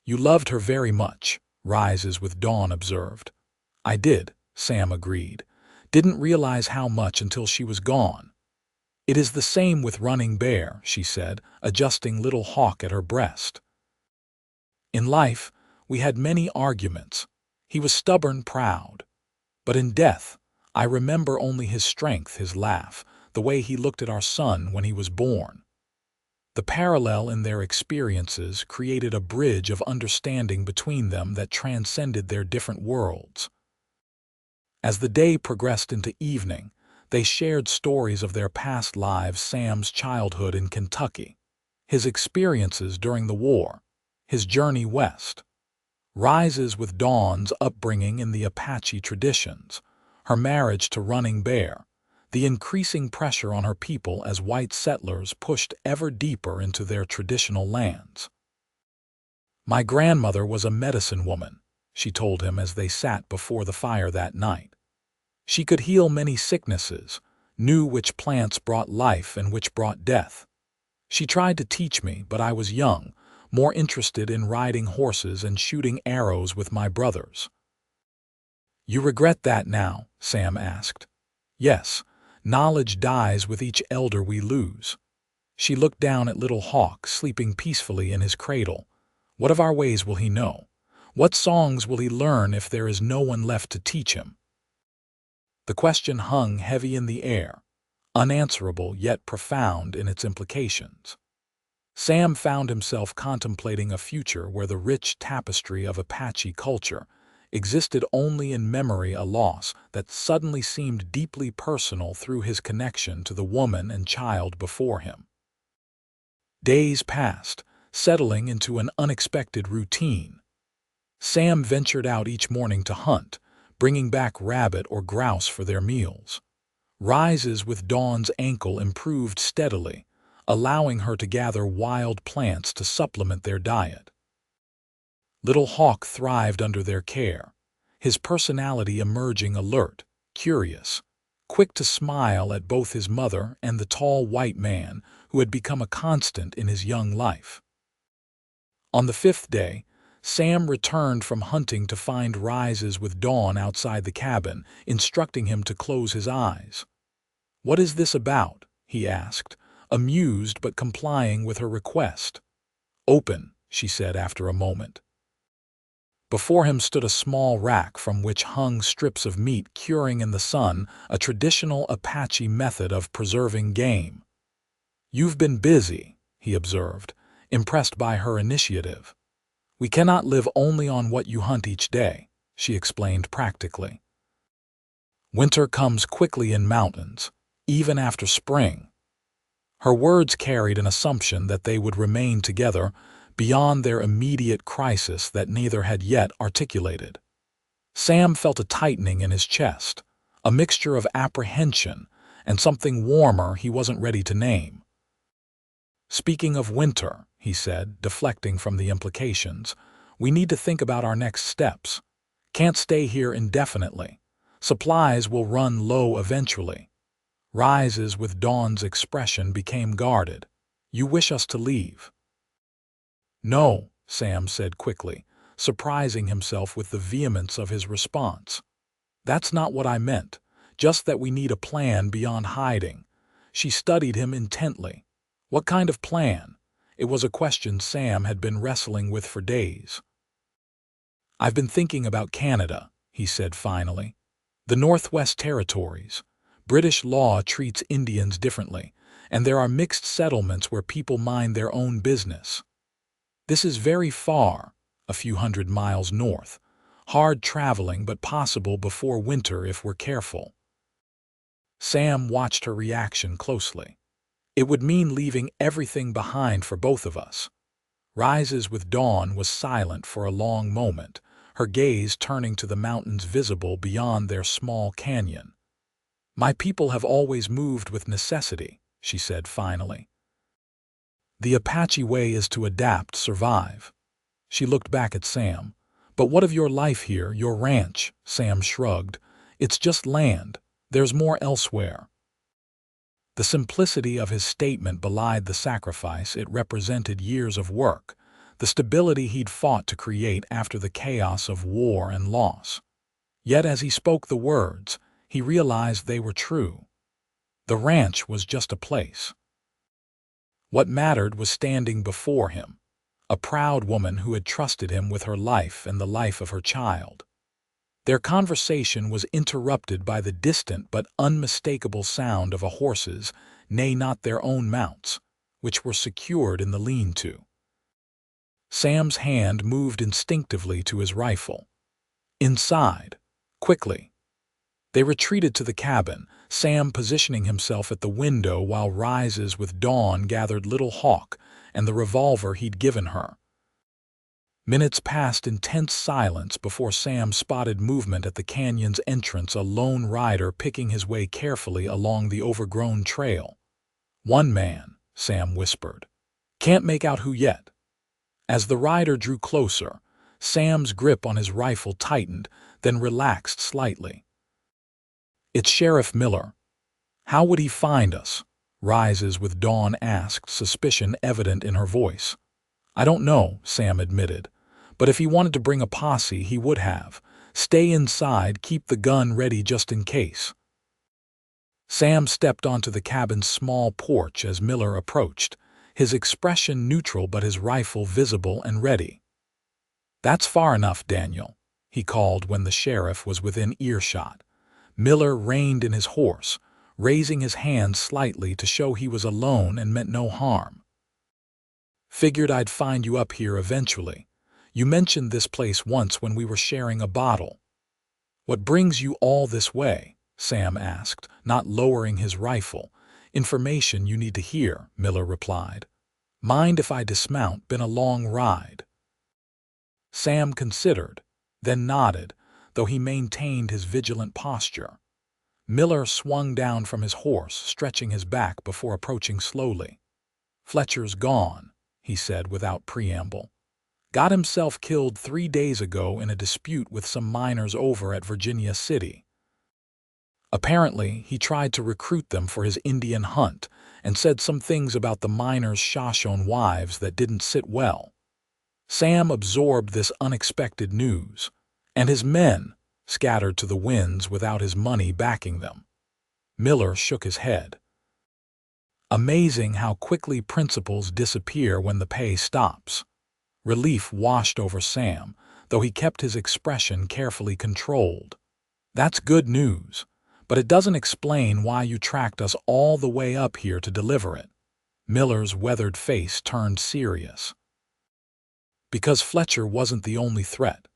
You loved her very much, Rises with Dawn observed. I did, Sam agreed. Didn't realize how much until she was gone. It is the same with Running Bear, she said, adjusting Little Hawk at her breast. In life, we had many arguments. He was stubborn, proud. But in death, I remember only his strength, his laugh, the way he looked at our son when he was born. The parallel in their experiences created a bridge of understanding between them that transcended their different worlds. As the day progressed into evening, they shared stories of their past lives, Sam's childhood in Kentucky, his experiences during the war, his journey west, Rises with Dawn's upbringing in the Apache traditions, her marriage to Running Bear, the increasing pressure on her people as white settlers pushed ever deeper into their traditional lands. My grandmother was a medicine woman, she told him as they sat before the fire that night. She could heal many sicknesses, knew which plants brought life and which brought death. She tried to teach me, but I was young, more interested in riding horses and shooting arrows with my brothers. You regret that now? Sam asked. Yes, knowledge dies with each elder we lose. She looked down at Little Hawk, sleeping peacefully in his cradle. What of our ways will he know? What songs will he learn if there is no one left to teach him? The question hung heavy in the air, unanswerable yet profound in its implications. Sam found himself contemplating a future where the rich tapestry of Apache culture existed only in memory, a loss that suddenly seemed deeply personal through his connection to the woman and child before him. Days passed, settling into an unexpected routine. Sam ventured out each morning to hunt, bringing back rabbit or grouse for their meals. Rises with Dawn's ankle improved steadily, allowing her to gather wild plants to supplement their diet. Little Hawk thrived under their care, his personality emerging alert, curious, quick to smile at both his mother and the tall white man who had become a constant in his young life. On the fifth day, Sam returned from hunting to find Rises with Dawn outside the cabin, instructing him to close his eyes. "What is this about?" he asked, amused but complying with her request. "Open," she said after a moment. Before him stood a small rack from which hung strips of meat curing in the sun, a traditional Apache method of preserving game. "You've been busy," he observed, impressed by her initiative. "We cannot live only on what you hunt each day," she explained practically. "Winter comes quickly in mountains, even after spring." Her words carried an assumption that they would remain together beyond their immediate crisis that neither had yet articulated. Sam felt a tightening in his chest, a mixture of apprehension and something warmer he wasn't ready to name. "Speaking of winter," he said, deflecting from the implications, "we need to think about our next steps. Can't stay here indefinitely. Supplies will run low eventually." Rises with Dawn's expression became guarded. "You wish us to leave?" "No," Sam said quickly, surprising himself with the vehemence of his response. "That's not what I meant, just that we need a plan beyond hiding." She studied him intently. What kind of plan? It was a question Sam had been wrestling with for days. "I've been thinking about Canada," he said finally. "The Northwest Territories. British law treats Indians differently, and there are mixed settlements where people mind their own business. This is very far, a few hundred miles north. Hard traveling, but possible before winter if we're careful." Sam watched her reaction closely. "It would mean leaving everything behind for both of us." Rises with Dawn was silent for a long moment, her gaze turning to the mountains visible beyond their small canyon. "My people have always moved with necessity," she said finally. "The Apache way is to adapt, survive." She looked back at Sam. "But what of your life here, your ranch?" Sam shrugged. "It's just land. There's more elsewhere." The simplicity of his statement belied the sacrifice. It represented years of work, the stability he'd fought to create after the chaos of war and loss. Yet as he spoke the words, he realized they were true. The ranch was just a place. What mattered was standing before him, a proud woman who had trusted him with her life and the life of her child. Their conversation was interrupted by the distant but unmistakable sound of a horse's, nay, not their own mounts, which were secured in the lean-to. Sam's hand moved instinctively to his rifle. "Inside, quickly." They retreated to the cabin, Sam positioning himself at the window while Rises with Dawn gathered Little Hawk and the revolver he'd given her. Minutes passed in tense silence before Sam spotted movement at the canyon's entrance, a lone rider picking his way carefully along the overgrown trail. "One man," Sam whispered. "Can't make out who yet." As the rider drew closer, Sam's grip on his rifle tightened, then relaxed slightly. "It's Sheriff Miller." "How would he find us?" Rises with Dawn asked, suspicion evident in her voice. "I don't know," Sam admitted. "But if he wanted to bring a posse, he would have. Stay inside, keep the gun ready just in case." Sam stepped onto the cabin's small porch as Miller approached, his expression neutral but his rifle visible and ready. "That's far enough, Daniel," he called when the sheriff was within earshot. Miller reined in his horse, raising his hand slightly to show he was alone and meant no harm. "Figured I'd find you up here eventually. You mentioned this place once when we were sharing a bottle." "What brings you all this way?" Sam asked, not lowering his rifle. "Information you need to hear," Miller replied. "Mind if I dismount? Been a long ride." Sam considered, then nodded, though he maintained his vigilant posture. Miller swung down from his horse, stretching his back before approaching slowly. "Fletcher's gone," he said without preamble. "Got himself killed 3 days ago in a dispute with some miners over at Virginia City. Apparently, he tried to recruit them for his Indian hunt, and said some things about the miners' Shoshone wives that didn't sit well. Sam absorbed this unexpected news, and his men scattered to the winds without his money backing them. Miller shook his head. Amazing how quickly principles disappear when the pay stops. Relief washed over Sam, though he kept his expression carefully controlled. That's good news, but it doesn't explain why you tracked us all the way up here to deliver it. Miller's weathered face turned serious. Because Fletcher wasn't the only threat.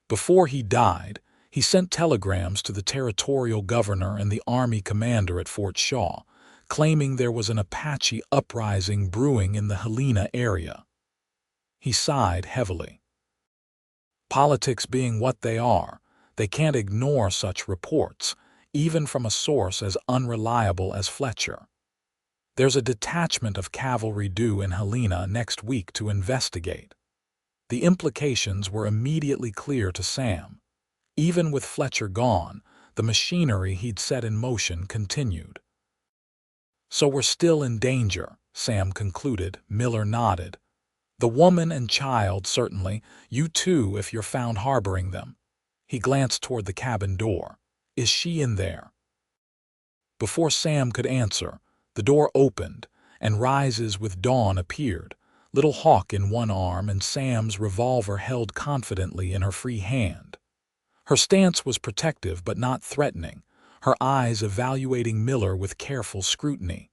Before he died, he sent telegrams to the territorial governor and the army commander at Fort Shaw, claiming there was an Apache uprising brewing in the Helena area. He sighed heavily. Politics being what they are, they can't ignore such reports, even from a source as unreliable as Fletcher. There's a detachment of cavalry due in Helena next week to investigate. The implications were immediately clear to Sam. Even with Fletcher gone, the machinery he'd set in motion continued. So we're still in danger, Sam concluded. Miller nodded. The woman and child, certainly. You too, if you're found harboring them. He glanced toward the cabin door. Is she in there? Before Sam could answer, the door opened, and Rises with Dawn appeared, Little Hawk in one arm and Sam's revolver held confidently in her free hand. Her stance was protective but not threatening, her eyes evaluating Miller with careful scrutiny.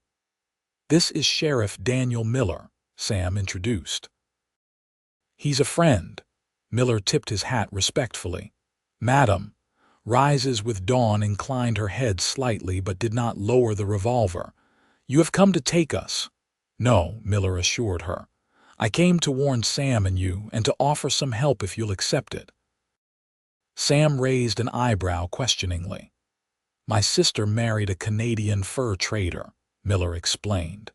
This is Sheriff Daniel Miller, Sam introduced. He's a friend. Miller tipped his hat respectfully. Madam. Rises with Dawn inclined her head slightly but did not lower the revolver. You have come to take us. No, Miller assured her. I came to warn Sam and you and to offer some help if you'll accept it. Sam raised an eyebrow questioningly. My sister married a Canadian fur trader, Miller explained.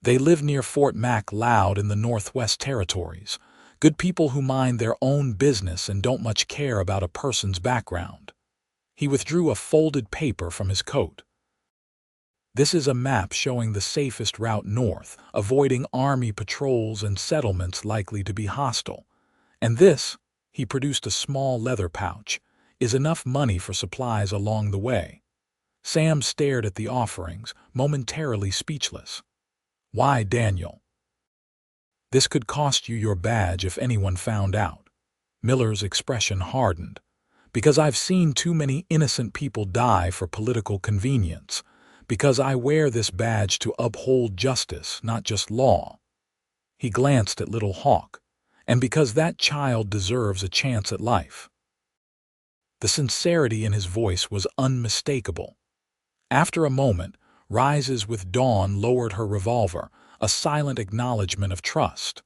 They live near Fort MacLeod in the Northwest Territories, good people who mind their own business and don't much care about a person's background. He withdrew a folded paper from his coat. This is a map showing the safest route north, avoiding army patrols and settlements likely to be hostile. And this, he produced a small leather pouch, is enough money for supplies along the way. Sam stared at the offerings, momentarily speechless. Why, Daniel? This could cost you your badge if anyone found out. Miller's expression hardened. Because I've seen too many innocent people die for political convenience. Because I wear this badge to uphold justice, not just law. He glanced at Little Hawk. And because that child deserves a chance at life. The sincerity in his voice was unmistakable. After a moment, Rises with Dawn lowered her revolver, a silent acknowledgement of trust.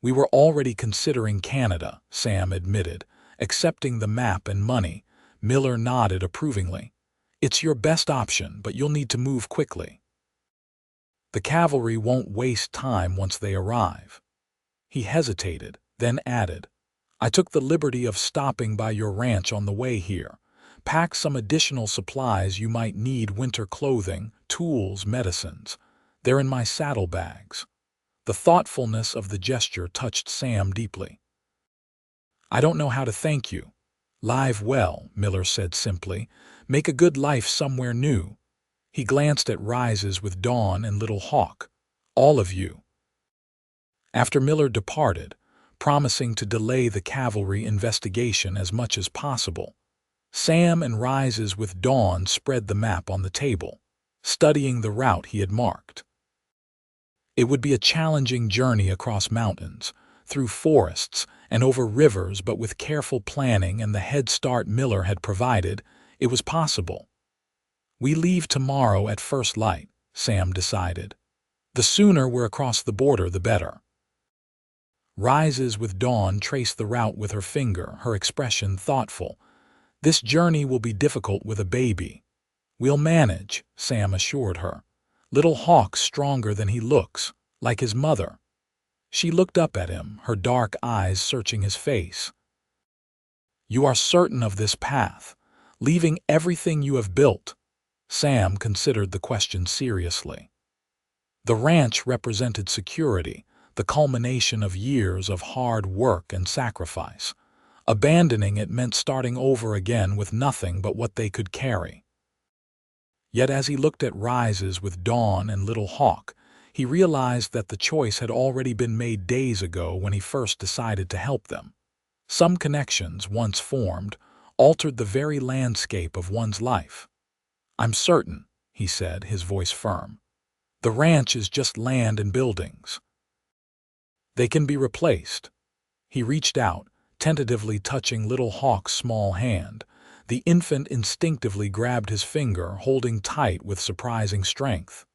We were already considering Canada, Sam admitted, accepting the map and money. Miller nodded approvingly. It's your best option, but you'll need to move quickly. The cavalry won't waste time once they arrive. He hesitated, then added, I took the liberty of stopping by your ranch on the way here. Pack some additional supplies you might need: winter clothing, tools, medicines. They're in my saddlebags. The thoughtfulness of the gesture touched Sam deeply. I don't know how to thank you. Live well, Miller said simply. Make a good life somewhere new. He glanced at Rises with Dawn and Little Hawk. All of you. After Miller departed, promising to delay the cavalry investigation as much as possible, Sam and Rises with Dawn spread the map on the table, studying the route he had marked. It would be a challenging journey across mountains, through forests, and over rivers, but with careful planning and the head start Miller had provided, it was possible. We leave tomorrow at first light, Sam decided. The sooner we're across the border, the better. Rises with Dawn traced the route with her finger, her expression thoughtful. This journey will be difficult with a baby. We'll manage, Sam assured her. Little Hawk's stronger than he looks, like his mother. She looked up at him, her dark eyes searching his face. You are certain of this path, leaving everything you have built? Sam considered the question seriously. The ranch represented security, the culmination of years of hard work and sacrifice. Abandoning it meant starting over again with nothing but what they could carry. Yet as he looked at Rises with Dawn and Little Hawk, he realized that the choice had already been made days ago when he first decided to help them. Some connections, once formed, altered the very landscape of one's life. "I'm certain," he said, his voice firm. "The ranch is just land and buildings. They can be replaced." He reached out, tentatively touching Little Hawk's small hand. The infant instinctively grabbed his finger, holding tight with surprising strength.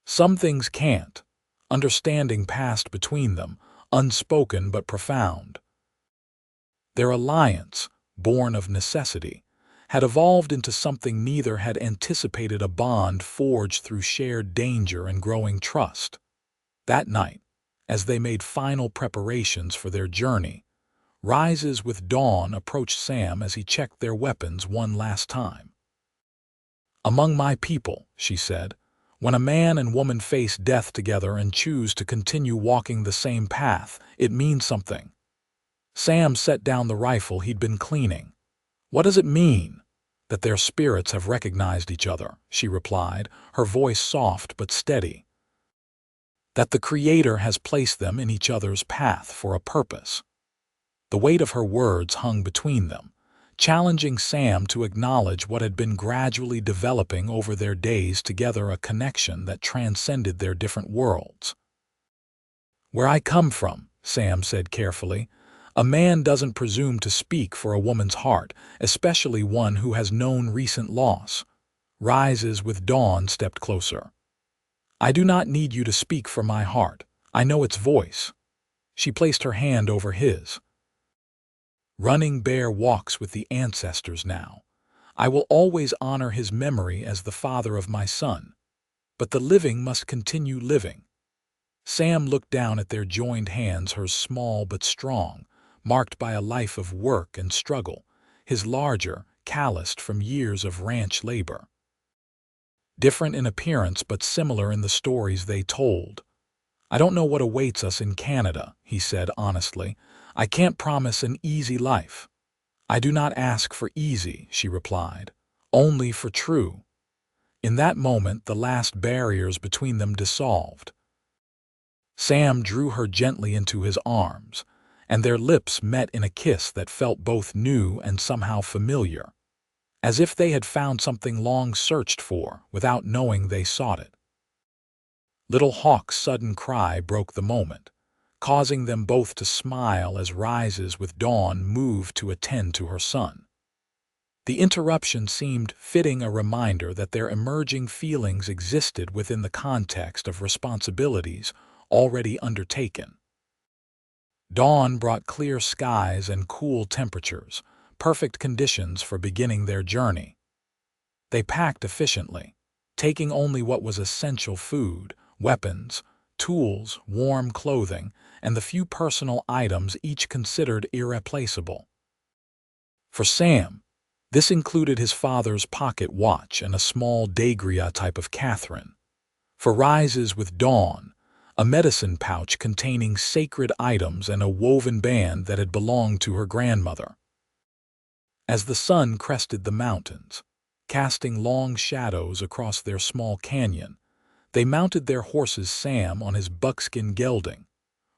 Some things can't. Understanding passed between them, unspoken but profound. Their alliance, born of necessity, had evolved into something neither had anticipated, a bond forged through shared danger and growing trust. That night, as they made final preparations for their journey, Rises with Dawn approached Sam as he checked their weapons one last time. "Among my people," she said, "when a man and woman face death together and choose to continue walking the same path, it means something." Sam set down the rifle he'd been cleaning. "What does it mean?" "That their spirits have recognized each other," she replied, her voice soft but steady. "That the Creator has placed them in each other's path for a purpose." The weight of her words hung between them, challenging Sam to acknowledge what had been gradually developing over their days together, a connection that transcended their different worlds. "Where I come from," Sam said carefully, "a man doesn't presume to speak for a woman's heart, especially one who has known recent loss." Rises with Dawn stepped closer. "I do not need you to speak for my heart. I know its voice." She placed her hand over his. "Running Bear walks with the ancestors now. I will always honor his memory as the father of my son. But the living must continue living." Sam looked down at their joined hands, hers small but strong, marked by a life of work and struggle, his larger, calloused from years of ranch labor. Different in appearance but similar in the stories they told. "I don't know what awaits us in Canada," he said honestly. "I can't promise an easy life." "I do not ask for easy," she replied, "only for true." In that moment, the last barriers between them dissolved. Sam drew her gently into his arms, and their lips met in a kiss that felt both new and somehow familiar, as if they had found something long searched for without knowing they sought it. Little Hawk's sudden cry broke the moment, causing them both to smile as Rises with Dawn moved to attend to her son. The interruption seemed fitting, a reminder that their emerging feelings existed within the context of responsibilities already undertaken. Dawn brought clear skies and cool temperatures, perfect conditions for beginning their journey. They packed efficiently, taking only what was essential: food, weapons, tools, warm clothing, and the few personal items each considered irreplaceable. For Sam, this included his father's pocket watch and a small Degria type of Catherine. For Rises with Dawn, a medicine pouch containing sacred items and a woven band that had belonged to her grandmother. As the sun crested the mountains, casting long shadows across their small canyon, they mounted their horses, Sam on his buckskin gelding,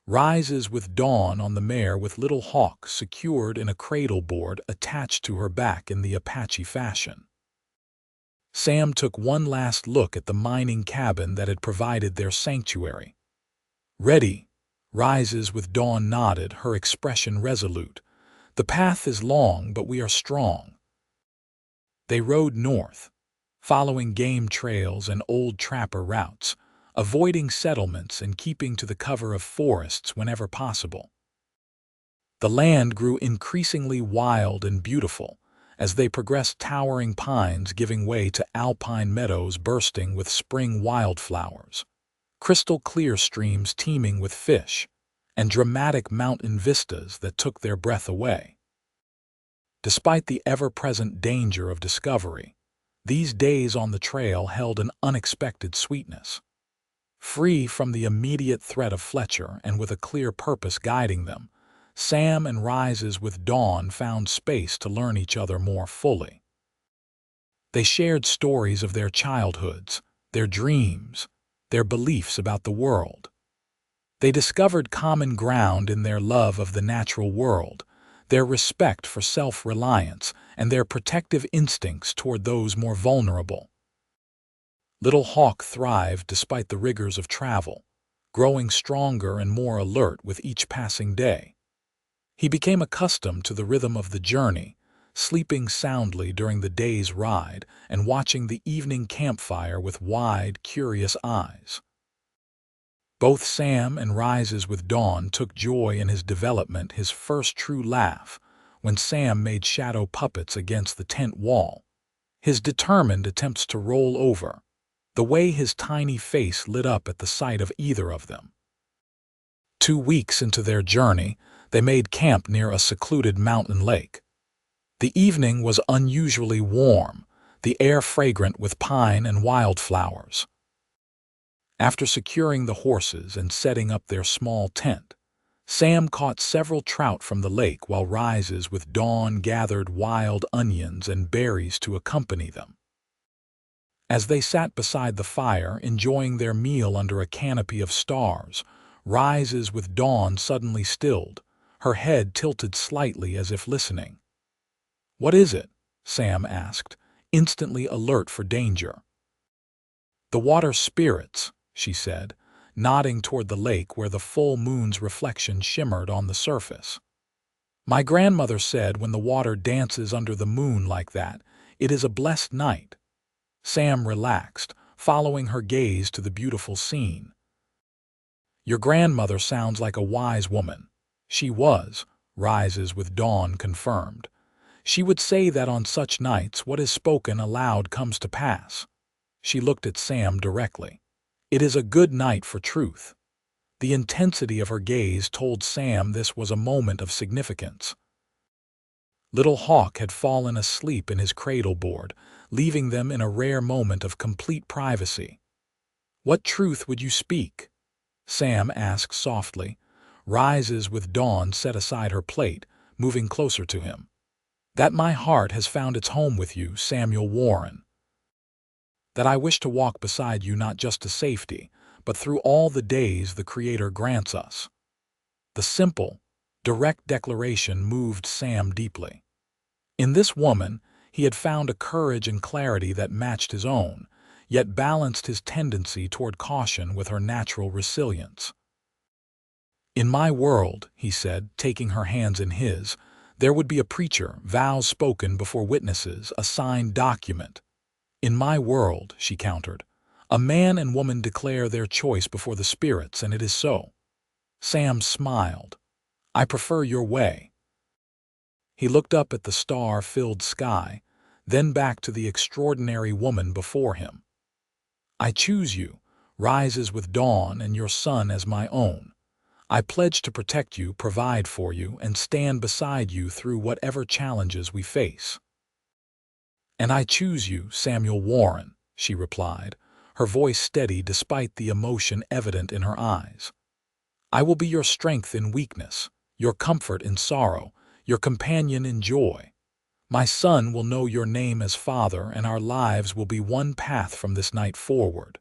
Rises with Dawn on the mare, with Little Hawk secured in a cradle board attached to her back in the Apache fashion. Sam took one last look at the mining cabin that had provided their sanctuary. "Ready?" Rises with Dawn nodded, her expression resolute. "The path is long, but we are strong." They rode north, following game trails and old trapper routes, avoiding settlements and keeping to the cover of forests whenever possible. The land grew increasingly wild and beautiful as they progressed, towering pines giving way to alpine meadows bursting with spring wildflowers, crystal clear streams teeming with fish, and dramatic mountain vistas that took their breath away. Despite the ever-present danger of discovery, these days on the trail held an unexpected sweetness. Free from the immediate threat of Fletcher and with a clear purpose guiding them, Sam and Rises with Dawn found space to learn each other more fully. They shared stories of their childhoods, their dreams, their beliefs about the world. They discovered common ground in their love of the natural world, their respect for self-reliance, and their protective instincts toward those more vulnerable. Little Hawk thrived despite the rigors of travel, growing stronger and more alert with each passing day. He became accustomed to the rhythm of the journey, sleeping soundly during the day's ride and watching the evening campfire with wide, curious eyes. Both Sam and Rises with Dawn took joy in his development, his first true laugh, when Sam made shadow puppets against the tent wall, his determined attempts to roll over, the way his tiny face lit up at the sight of either of them. 2 weeks into their journey, they made camp near a secluded mountain lake. The evening was unusually warm, the air fragrant with pine and wildflowers. After securing the horses and setting up their small tent, Sam caught several trout from the lake while Rises with Dawn gathered wild onions and berries to accompany them. As they sat beside the fire, enjoying their meal under a canopy of stars, Rises with Dawn suddenly stilled, her head tilted slightly as if listening. "What is it?" Sam asked, instantly alert for danger. "The water spirits," she said, nodding toward the lake where the full moon's reflection shimmered on the surface. "My grandmother said when the water dances under the moon like that, it is a blessed night." Sam relaxed, following her gaze to the beautiful scene. "Your grandmother sounds like a wise woman." "She was," Rises with Dawn confirmed. "She would say that on such nights what is spoken aloud comes to pass." She looked at Sam directly. "It is a good night for truth." The intensity of her gaze told Sam this was a moment of significance. Little Hawk had fallen asleep in his cradle board, leaving them in a rare moment of complete privacy. "What truth would you speak?" Sam asked softly. Rises with Dawn set aside her plate, moving closer to him. "That my heart has found its home with you, Samuel Warren. That I wish to walk beside you not just to safety, but through all the days the Creator grants us." The simple, direct declaration moved Sam deeply. In this woman, he had found a courage and clarity that matched his own, yet balanced his tendency toward caution with her natural resilience. "In my world," he said, taking her hands in his, "there would be a preacher, vows spoken before witnesses, a signed document." "In my world," she countered, "a man and woman declare their choice before the spirits, and it is so." Sam smiled. "I prefer your way." He looked up at the star-filled sky, then back to the extraordinary woman before him. "I choose you, Rises with Dawn, and your son as my own. I pledge to protect you, provide for you, and stand beside you through whatever challenges we face." "And I choose you, Samuel Warren," she replied, her voice steady despite the emotion evident in her eyes. "I will be your strength in weakness, your comfort in sorrow, your companion in joy. My son will know your name as Father, and our lives will be one path from this night forward."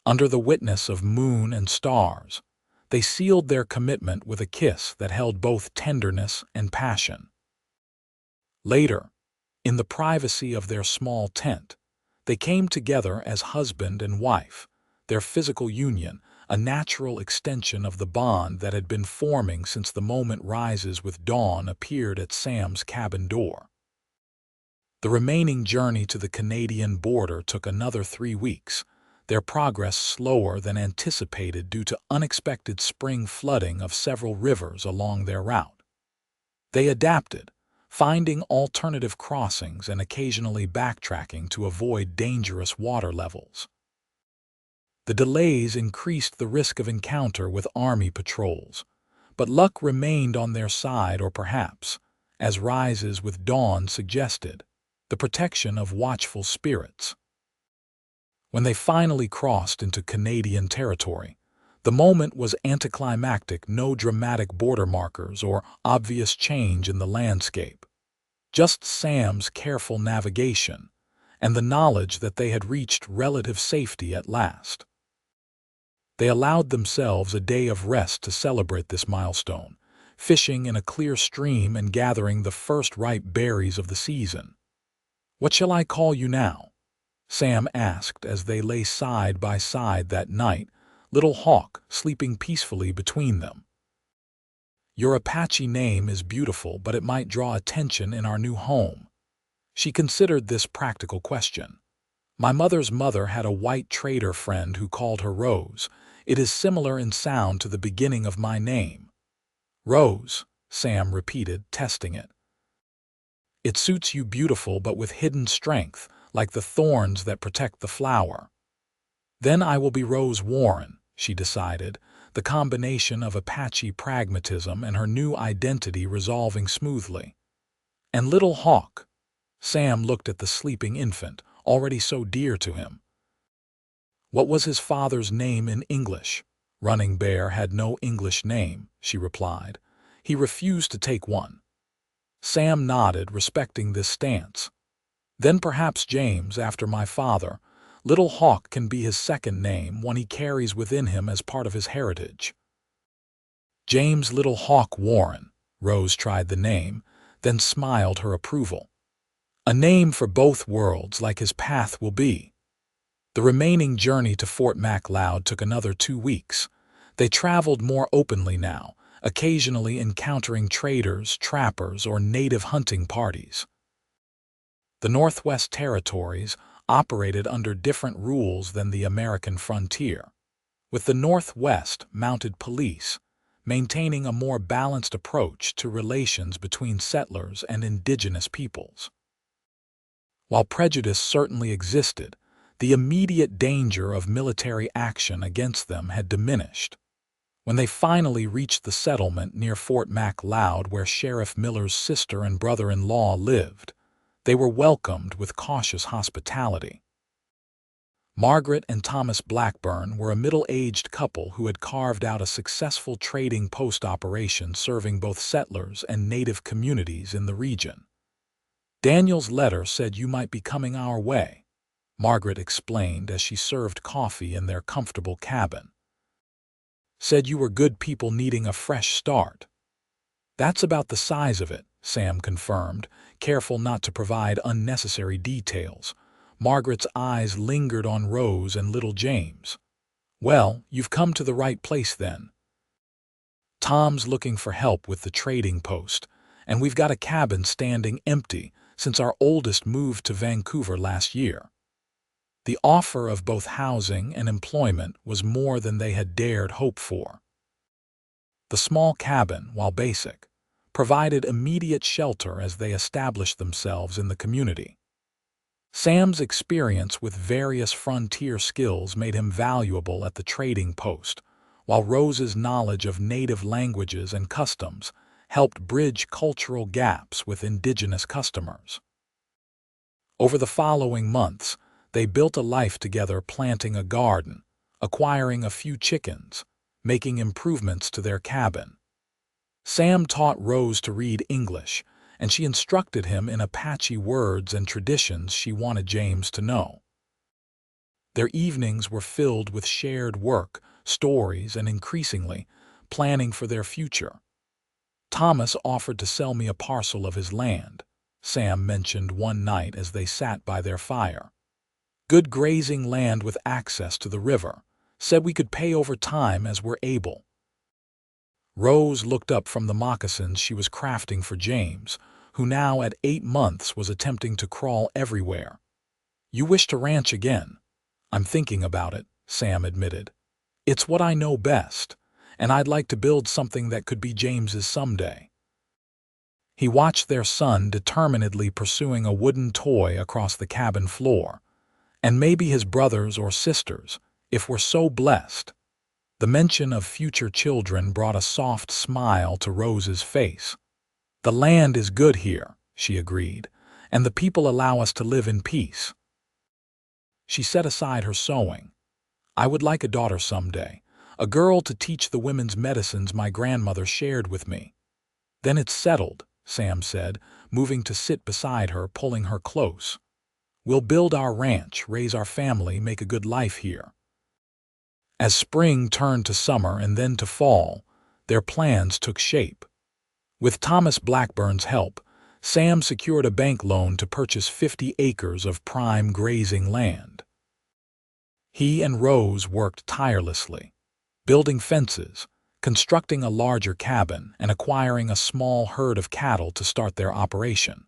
Under the witness of moon and stars, they sealed their commitment with a kiss that held both tenderness and passion. Later, in the privacy of their small tent, they came together as husband and wife, their physical union, a natural extension of the bond that had been forming since the moment Rises with Dawn appeared at Sam's cabin door. The remaining journey to the Canadian border took another 3 weeks, their progress slower than anticipated due to unexpected spring flooding of several rivers along their route. They adapted, finding alternative crossings and occasionally backtracking to avoid dangerous water levels. The delays increased the risk of encounter with Army patrols, but luck remained on their side, or perhaps, as Rises with Dawn suggested, the protection of watchful spirits. When they finally crossed into Canadian territory, the moment was anticlimactic, no dramatic border markers or obvious change in the landscape. Just Sam's careful navigation and the knowledge that they had reached relative safety at last. They allowed themselves a day of rest to celebrate this milestone, fishing in a clear stream and gathering the first ripe berries of the season. "What shall I call you now?" Sam asked as they lay side by side that night, Little Hawk sleeping peacefully between them. "Your Apache name is beautiful, but it might draw attention in our new home." She considered this practical question. "My mother's mother had a white trader friend who called her Rose. It is similar in sound to the beginning of my name." "Rose," Sam repeated, testing it. "It suits you, beautiful but with hidden strength, like the thorns that protect the flower." "Then I will be Rose Warren," she decided, the combination of Apache pragmatism and her new identity resolving smoothly. "And Little Hawk?" Sam looked at the sleeping infant, already so dear to him. "What was his father's name in English?" "Running Bear had no English name," she replied. "He refused to take one." Sam nodded, respecting this stance. "Then perhaps James, after my father. Little Hawk can be his second name, one he carries within him as part of his heritage." "James Little Hawk Warren." Rose tried the name, then smiled her approval. "A name for both worlds, like his path will be." The remaining journey to Fort Macleod took another 2 weeks. They traveled more openly now, occasionally encountering traders, trappers, or native hunting parties. The Northwest Territories operated under different rules than the American frontier, with the Northwest Mounted Police maintaining a more balanced approach to relations between settlers and indigenous peoples. While prejudice certainly existed, the immediate danger of military action against them had diminished. When they finally reached the settlement near Fort Macleod, where Sheriff Miller's sister and brother-in-law lived, they were welcomed with cautious hospitality. Margaret and Thomas Blackburn were a middle-aged couple who had carved out a successful trading post operation serving both settlers and native communities in the region. "Daniel's letter said you might be coming our way," Margaret explained as she served coffee in their comfortable cabin. "Said you were good people needing a fresh start." "That's about the size of it," Sam confirmed, careful not to provide unnecessary details. Margaret's eyes lingered on Rose and little James. "Well, you've come to the right place then. Tom's looking for help with the trading post, and we've got a cabin standing empty since our oldest moved to Vancouver last year." The offer of both housing and employment was more than they had dared hope for. The small cabin, while basic, provided immediate shelter as they established themselves in the community. Sam's experience with various frontier skills made him valuable at the trading post, while Rose's knowledge of native languages and customs helped bridge cultural gaps with indigenous customers. Over the following months, they built a life together, planting a garden, acquiring a few chickens, making improvements to their cabin. Sam taught Rose to read English, and she instructed him in Apache words and traditions she wanted James to know. Their evenings were filled with shared work, stories, and increasingly, planning for their future. "Thomas offered to sell me a parcel of his land," Sam mentioned one night as they sat by their fire. "Good grazing land with access to the river. Said we could pay over time as we're able." Rose looked up from the moccasins she was crafting for James, who now at 8 months was attempting to crawl everywhere. "You wish to ranch again?" "I'm thinking about it," Sam admitted. "It's what I know best, and I'd like to build something that could be James's someday." He watched their son determinedly pursuing a wooden toy across the cabin floor. "And maybe his brothers or sisters, if we're so blessed." The mention of future children brought a soft smile to Rose's face. "The land is good here," she agreed, "and the people allow us to live in peace." She set aside her sewing. "I would like a daughter someday, a girl to teach the women's medicines my grandmother shared with me." "Then it's settled," Sam said, moving to sit beside her, pulling her close. "We'll build our ranch, raise our family, make a good life here." As spring turned to summer and then to fall, their plans took shape. With Thomas Blackburn's help, Sam secured a bank loan to purchase 50 acres of prime grazing land. He and Rose worked tirelessly, building fences, constructing a larger cabin, and acquiring a small herd of cattle to start their operation.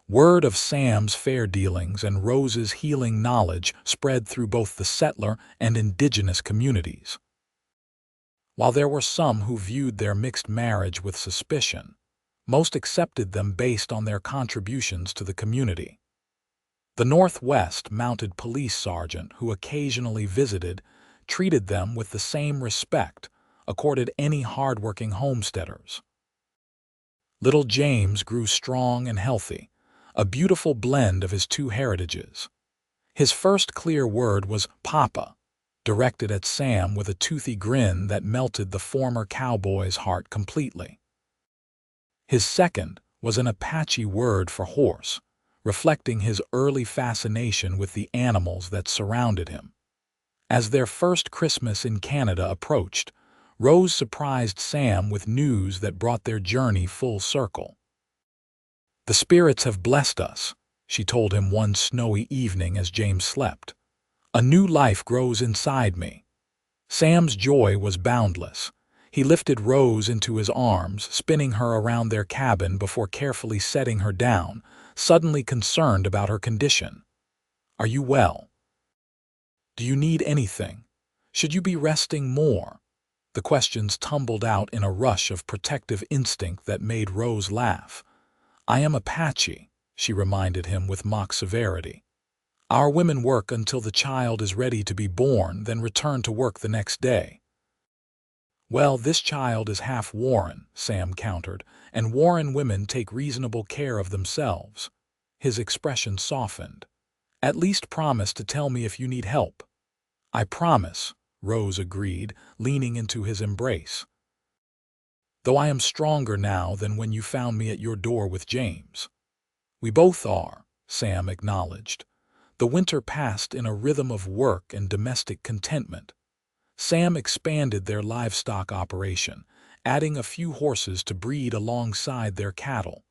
Word of Sam's fair dealings and Rose's healing knowledge spread through both the settler and indigenous communities. While there were some who viewed their mixed marriage with suspicion, most accepted them based on their contributions to the community. The Northwest Mounted Police Sergeant, who occasionally visited, treated them with the same respect accorded any hard-working homesteaders. Little James grew strong and healthy, a beautiful blend of his two heritages. His first clear word was "Papa," directed at Sam with a toothy grin that melted the former cowboy's heart completely. His second was an Apache word for horse, reflecting his early fascination with the animals that surrounded him. As their first Christmas in Canada approached, Rose surprised Sam with news that brought their journey full circle. "The spirits have blessed us," she told him one snowy evening as James slept. "A new life grows inside me." Sam's joy was boundless. He lifted Rose into his arms, spinning her around their cabin before carefully setting her down, suddenly concerned about her condition. "Are you well? Do you need anything? Should you be resting more?" The questions tumbled out in a rush of protective instinct that made Rose laugh. "I am Apache," she reminded him with mock severity. "Our women work until the child is ready to be born, then return to work the next day." "Well, this child is half Warren," Sam countered, "and Warren women take reasonable care of themselves." His expression softened. "At least promise to tell me if you need help." "I promise," Rose agreed, leaning into his embrace. "Though I am stronger now than when you found me at your door with James." "We both are," Sam acknowledged. The winter passed in a rhythm of work and domestic contentment. Sam expanded their livestock operation, adding a few horses to breed alongside their cattle.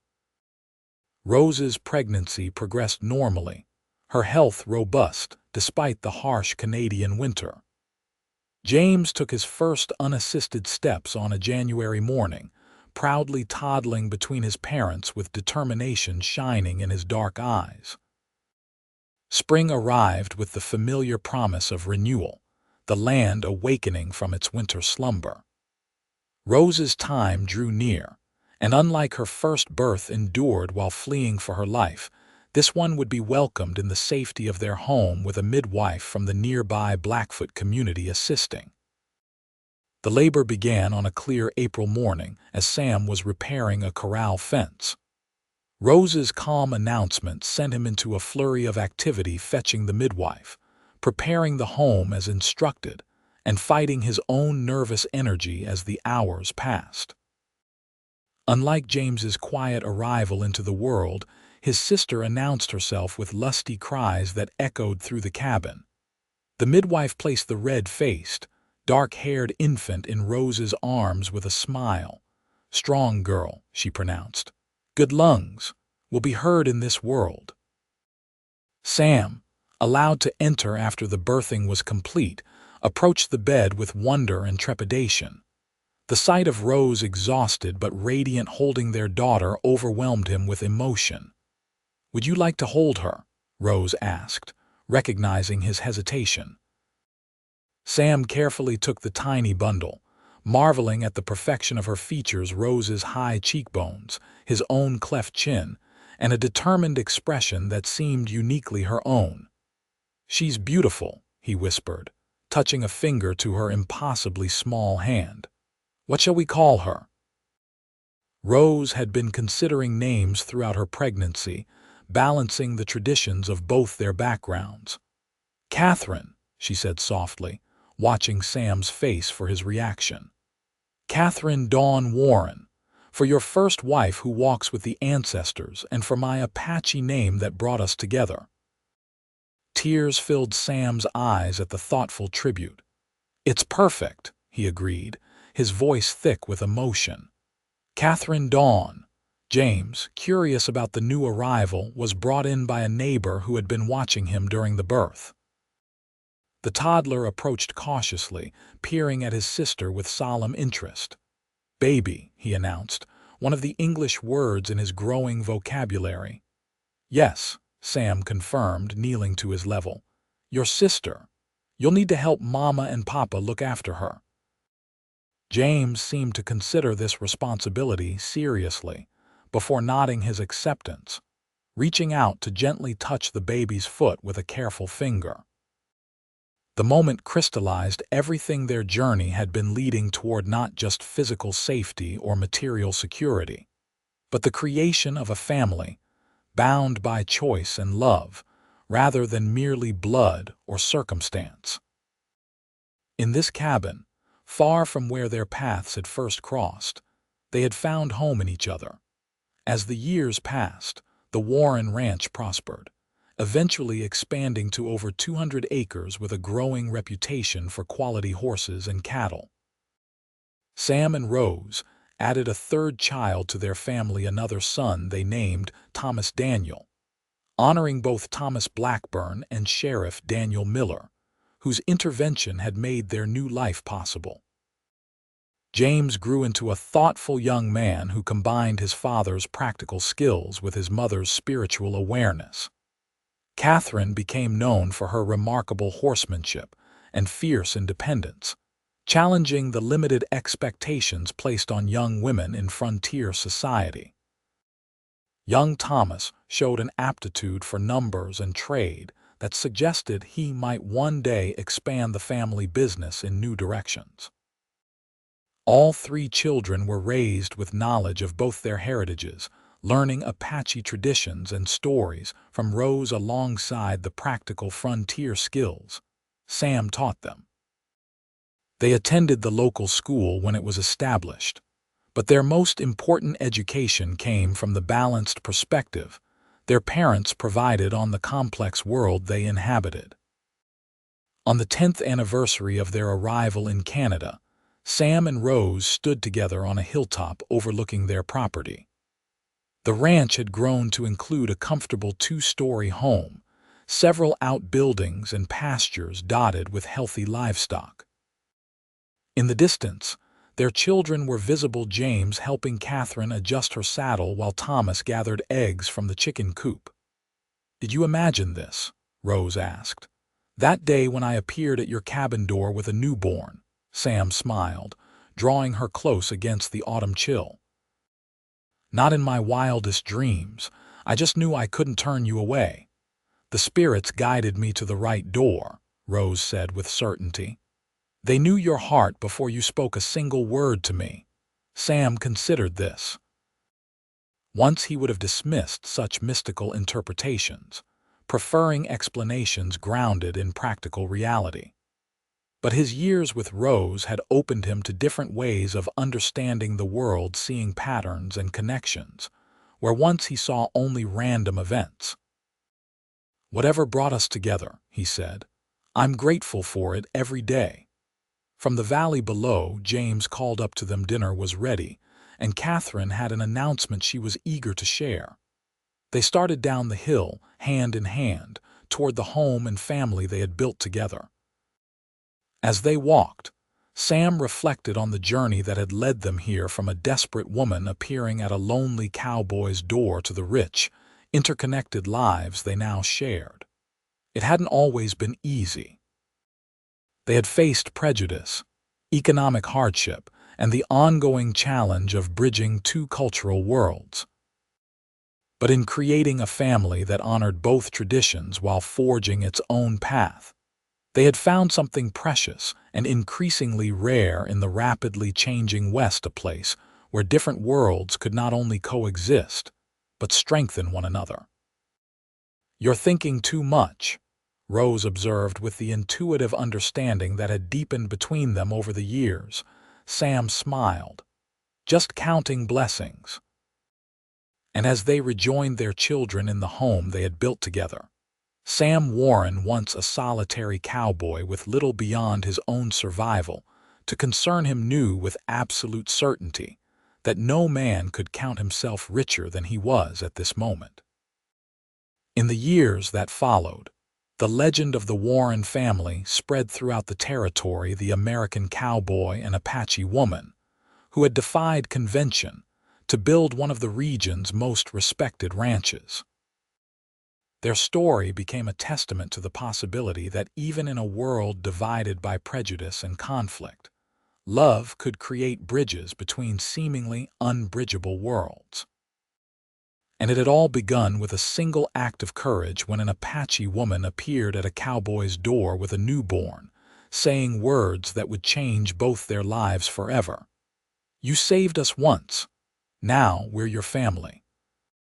Rose's pregnancy progressed normally, her health robust despite the harsh Canadian winter. James took his first unassisted steps on a January morning, proudly toddling between his parents with determination shining in his dark eyes. Spring arrived with the familiar promise of renewal, the land awakening from its winter slumber. Rose's time drew near, and unlike her first birth endured while fleeing for her life, this one would be welcomed in the safety of their home with a midwife from the nearby Blackfoot community assisting. The labor began on a clear April morning as Sam was repairing a corral fence. Rose's calm announcement sent him into a flurry of activity, fetching the midwife, preparing the home as instructed, and fighting his own nervous energy as the hours passed. Unlike James's quiet arrival into the world, his sister announced herself with lusty cries that echoed through the cabin. The midwife placed the red-faced, dark-haired infant in Rose's arms with a smile. "Strong girl," she pronounced. "Good lungs. Will be heard in this world." Sam, allowed to enter after the birthing was complete, approached the bed with wonder and trepidation. The sight of Rose exhausted but radiant holding their daughter overwhelmed him with emotion. "Would you like to hold her?" Rose asked, recognizing his hesitation. Sam carefully took the tiny bundle, marveling at the perfection of her features, Rose's high cheekbones, his own cleft chin, and a determined expression that seemed uniquely her own. "She's beautiful," he whispered, touching a finger to her impossibly small hand. "What shall we call her?" Rose had been considering names throughout her pregnancy, balancing the traditions of both their backgrounds. "Catherine," she said softly, watching Sam's face for his reaction. "Catherine Dawn Warren, for your first wife who walks with the ancestors and for my Apache name that brought us together." Tears filled Sam's eyes at the thoughtful tribute. "It's perfect," he agreed, his voice thick with emotion. Catherine Dawn. James, curious about the new arrival, was brought in by a neighbor who had been watching him during the birth. The toddler approached cautiously, peering at his sister with solemn interest. "Baby," he announced, one of the English words in his growing vocabulary. "Yes," Sam confirmed, kneeling to his level. "Your sister. You'll need to help Mama and Papa look after her." James seemed to consider this responsibility seriously, before nodding his acceptance, reaching out to gently touch the baby's foot with a careful finger. The moment crystallized everything their journey had been leading toward, not just physical safety or material security, but the creation of a family, bound by choice and love, rather than merely blood or circumstance. In this cabin, far from where their paths had first crossed, they had found home in each other. As the years passed, the Warren Ranch prospered, eventually expanding to over 200 acres with a growing reputation for quality horses and cattle. Sam and Rose added a third child to their family, another son they named Thomas Daniel, honoring both Thomas Blackburn and Sheriff Daniel Miller, whose intervention had made their new life possible. James grew into a thoughtful young man who combined his father's practical skills with his mother's spiritual awareness. Catherine became known for her remarkable horsemanship and fierce independence, challenging the limited expectations placed on young women in frontier society. Young Thomas showed an aptitude for numbers and trade that suggested he might one day expand the family business in new directions. All three children were raised with knowledge of both their heritages, learning Apache traditions and stories from Rose alongside the practical frontier skills Sam taught them. They attended the local school when it was established, but their most important education came from the balanced perspective their parents provided on the complex world they inhabited. On the 10th anniversary of their arrival in Canada, Sam and Rose stood together on a hilltop overlooking their property. The ranch had grown to include a comfortable 2-story home, several outbuildings and pastures dotted with healthy livestock. In the distance, their children were visible, James helping Catherine adjust her saddle while Thomas gathered eggs from the chicken coop. "Did you imagine this?" Rose asked. "That day when I appeared at your cabin door with a newborn," Sam smiled, drawing her close against the autumn chill. "Not in my wildest dreams. I just knew I couldn't turn you away. The spirits guided me to the right door," Rose said with certainty. "They knew your heart before you spoke a single word to me." Sam considered this. Once he would have dismissed such mystical interpretations, preferring explanations grounded in practical reality. But his years with Rose had opened him to different ways of understanding the world, seeing patterns and connections, where once he saw only random events. "Whatever brought us together," he said, "I'm grateful for it every day." From the valley below, James called up to them dinner was ready, and Catherine had an announcement she was eager to share. They started down the hill, hand in hand, toward the home and family they had built together. As they walked, Sam reflected on the journey that had led them here, from a desperate woman appearing at a lonely cowboy's door to the rich, interconnected lives they now shared. It hadn't always been easy. They had faced prejudice, economic hardship, and the ongoing challenge of bridging two cultural worlds. But in creating a family that honored both traditions while forging its own path, they had found something precious and increasingly rare in the rapidly changing West, a place where different worlds could not only coexist, but strengthen one another. "You're thinking too much," Rose observed with the intuitive understanding that had deepened between them over the years. Sam smiled, just counting blessings. And as they rejoined their children in the home they had built together, Sam Warren, once a solitary cowboy with little beyond his own survival to concern him, knew with absolute certainty that no man could count himself richer than he was at this moment. In the years that followed, the legend of the Warren family spread throughout the territory, the American cowboy and Apache woman who had defied convention to build one of the region's most respected ranches. Their story became a testament to the possibility that even in a world divided by prejudice and conflict, love could create bridges between seemingly unbridgeable worlds. And it had all begun with a single act of courage when an Apache woman appeared at a cowboy's door with a newborn, saying words that would change both their lives forever. "You saved us once. Now we're your family."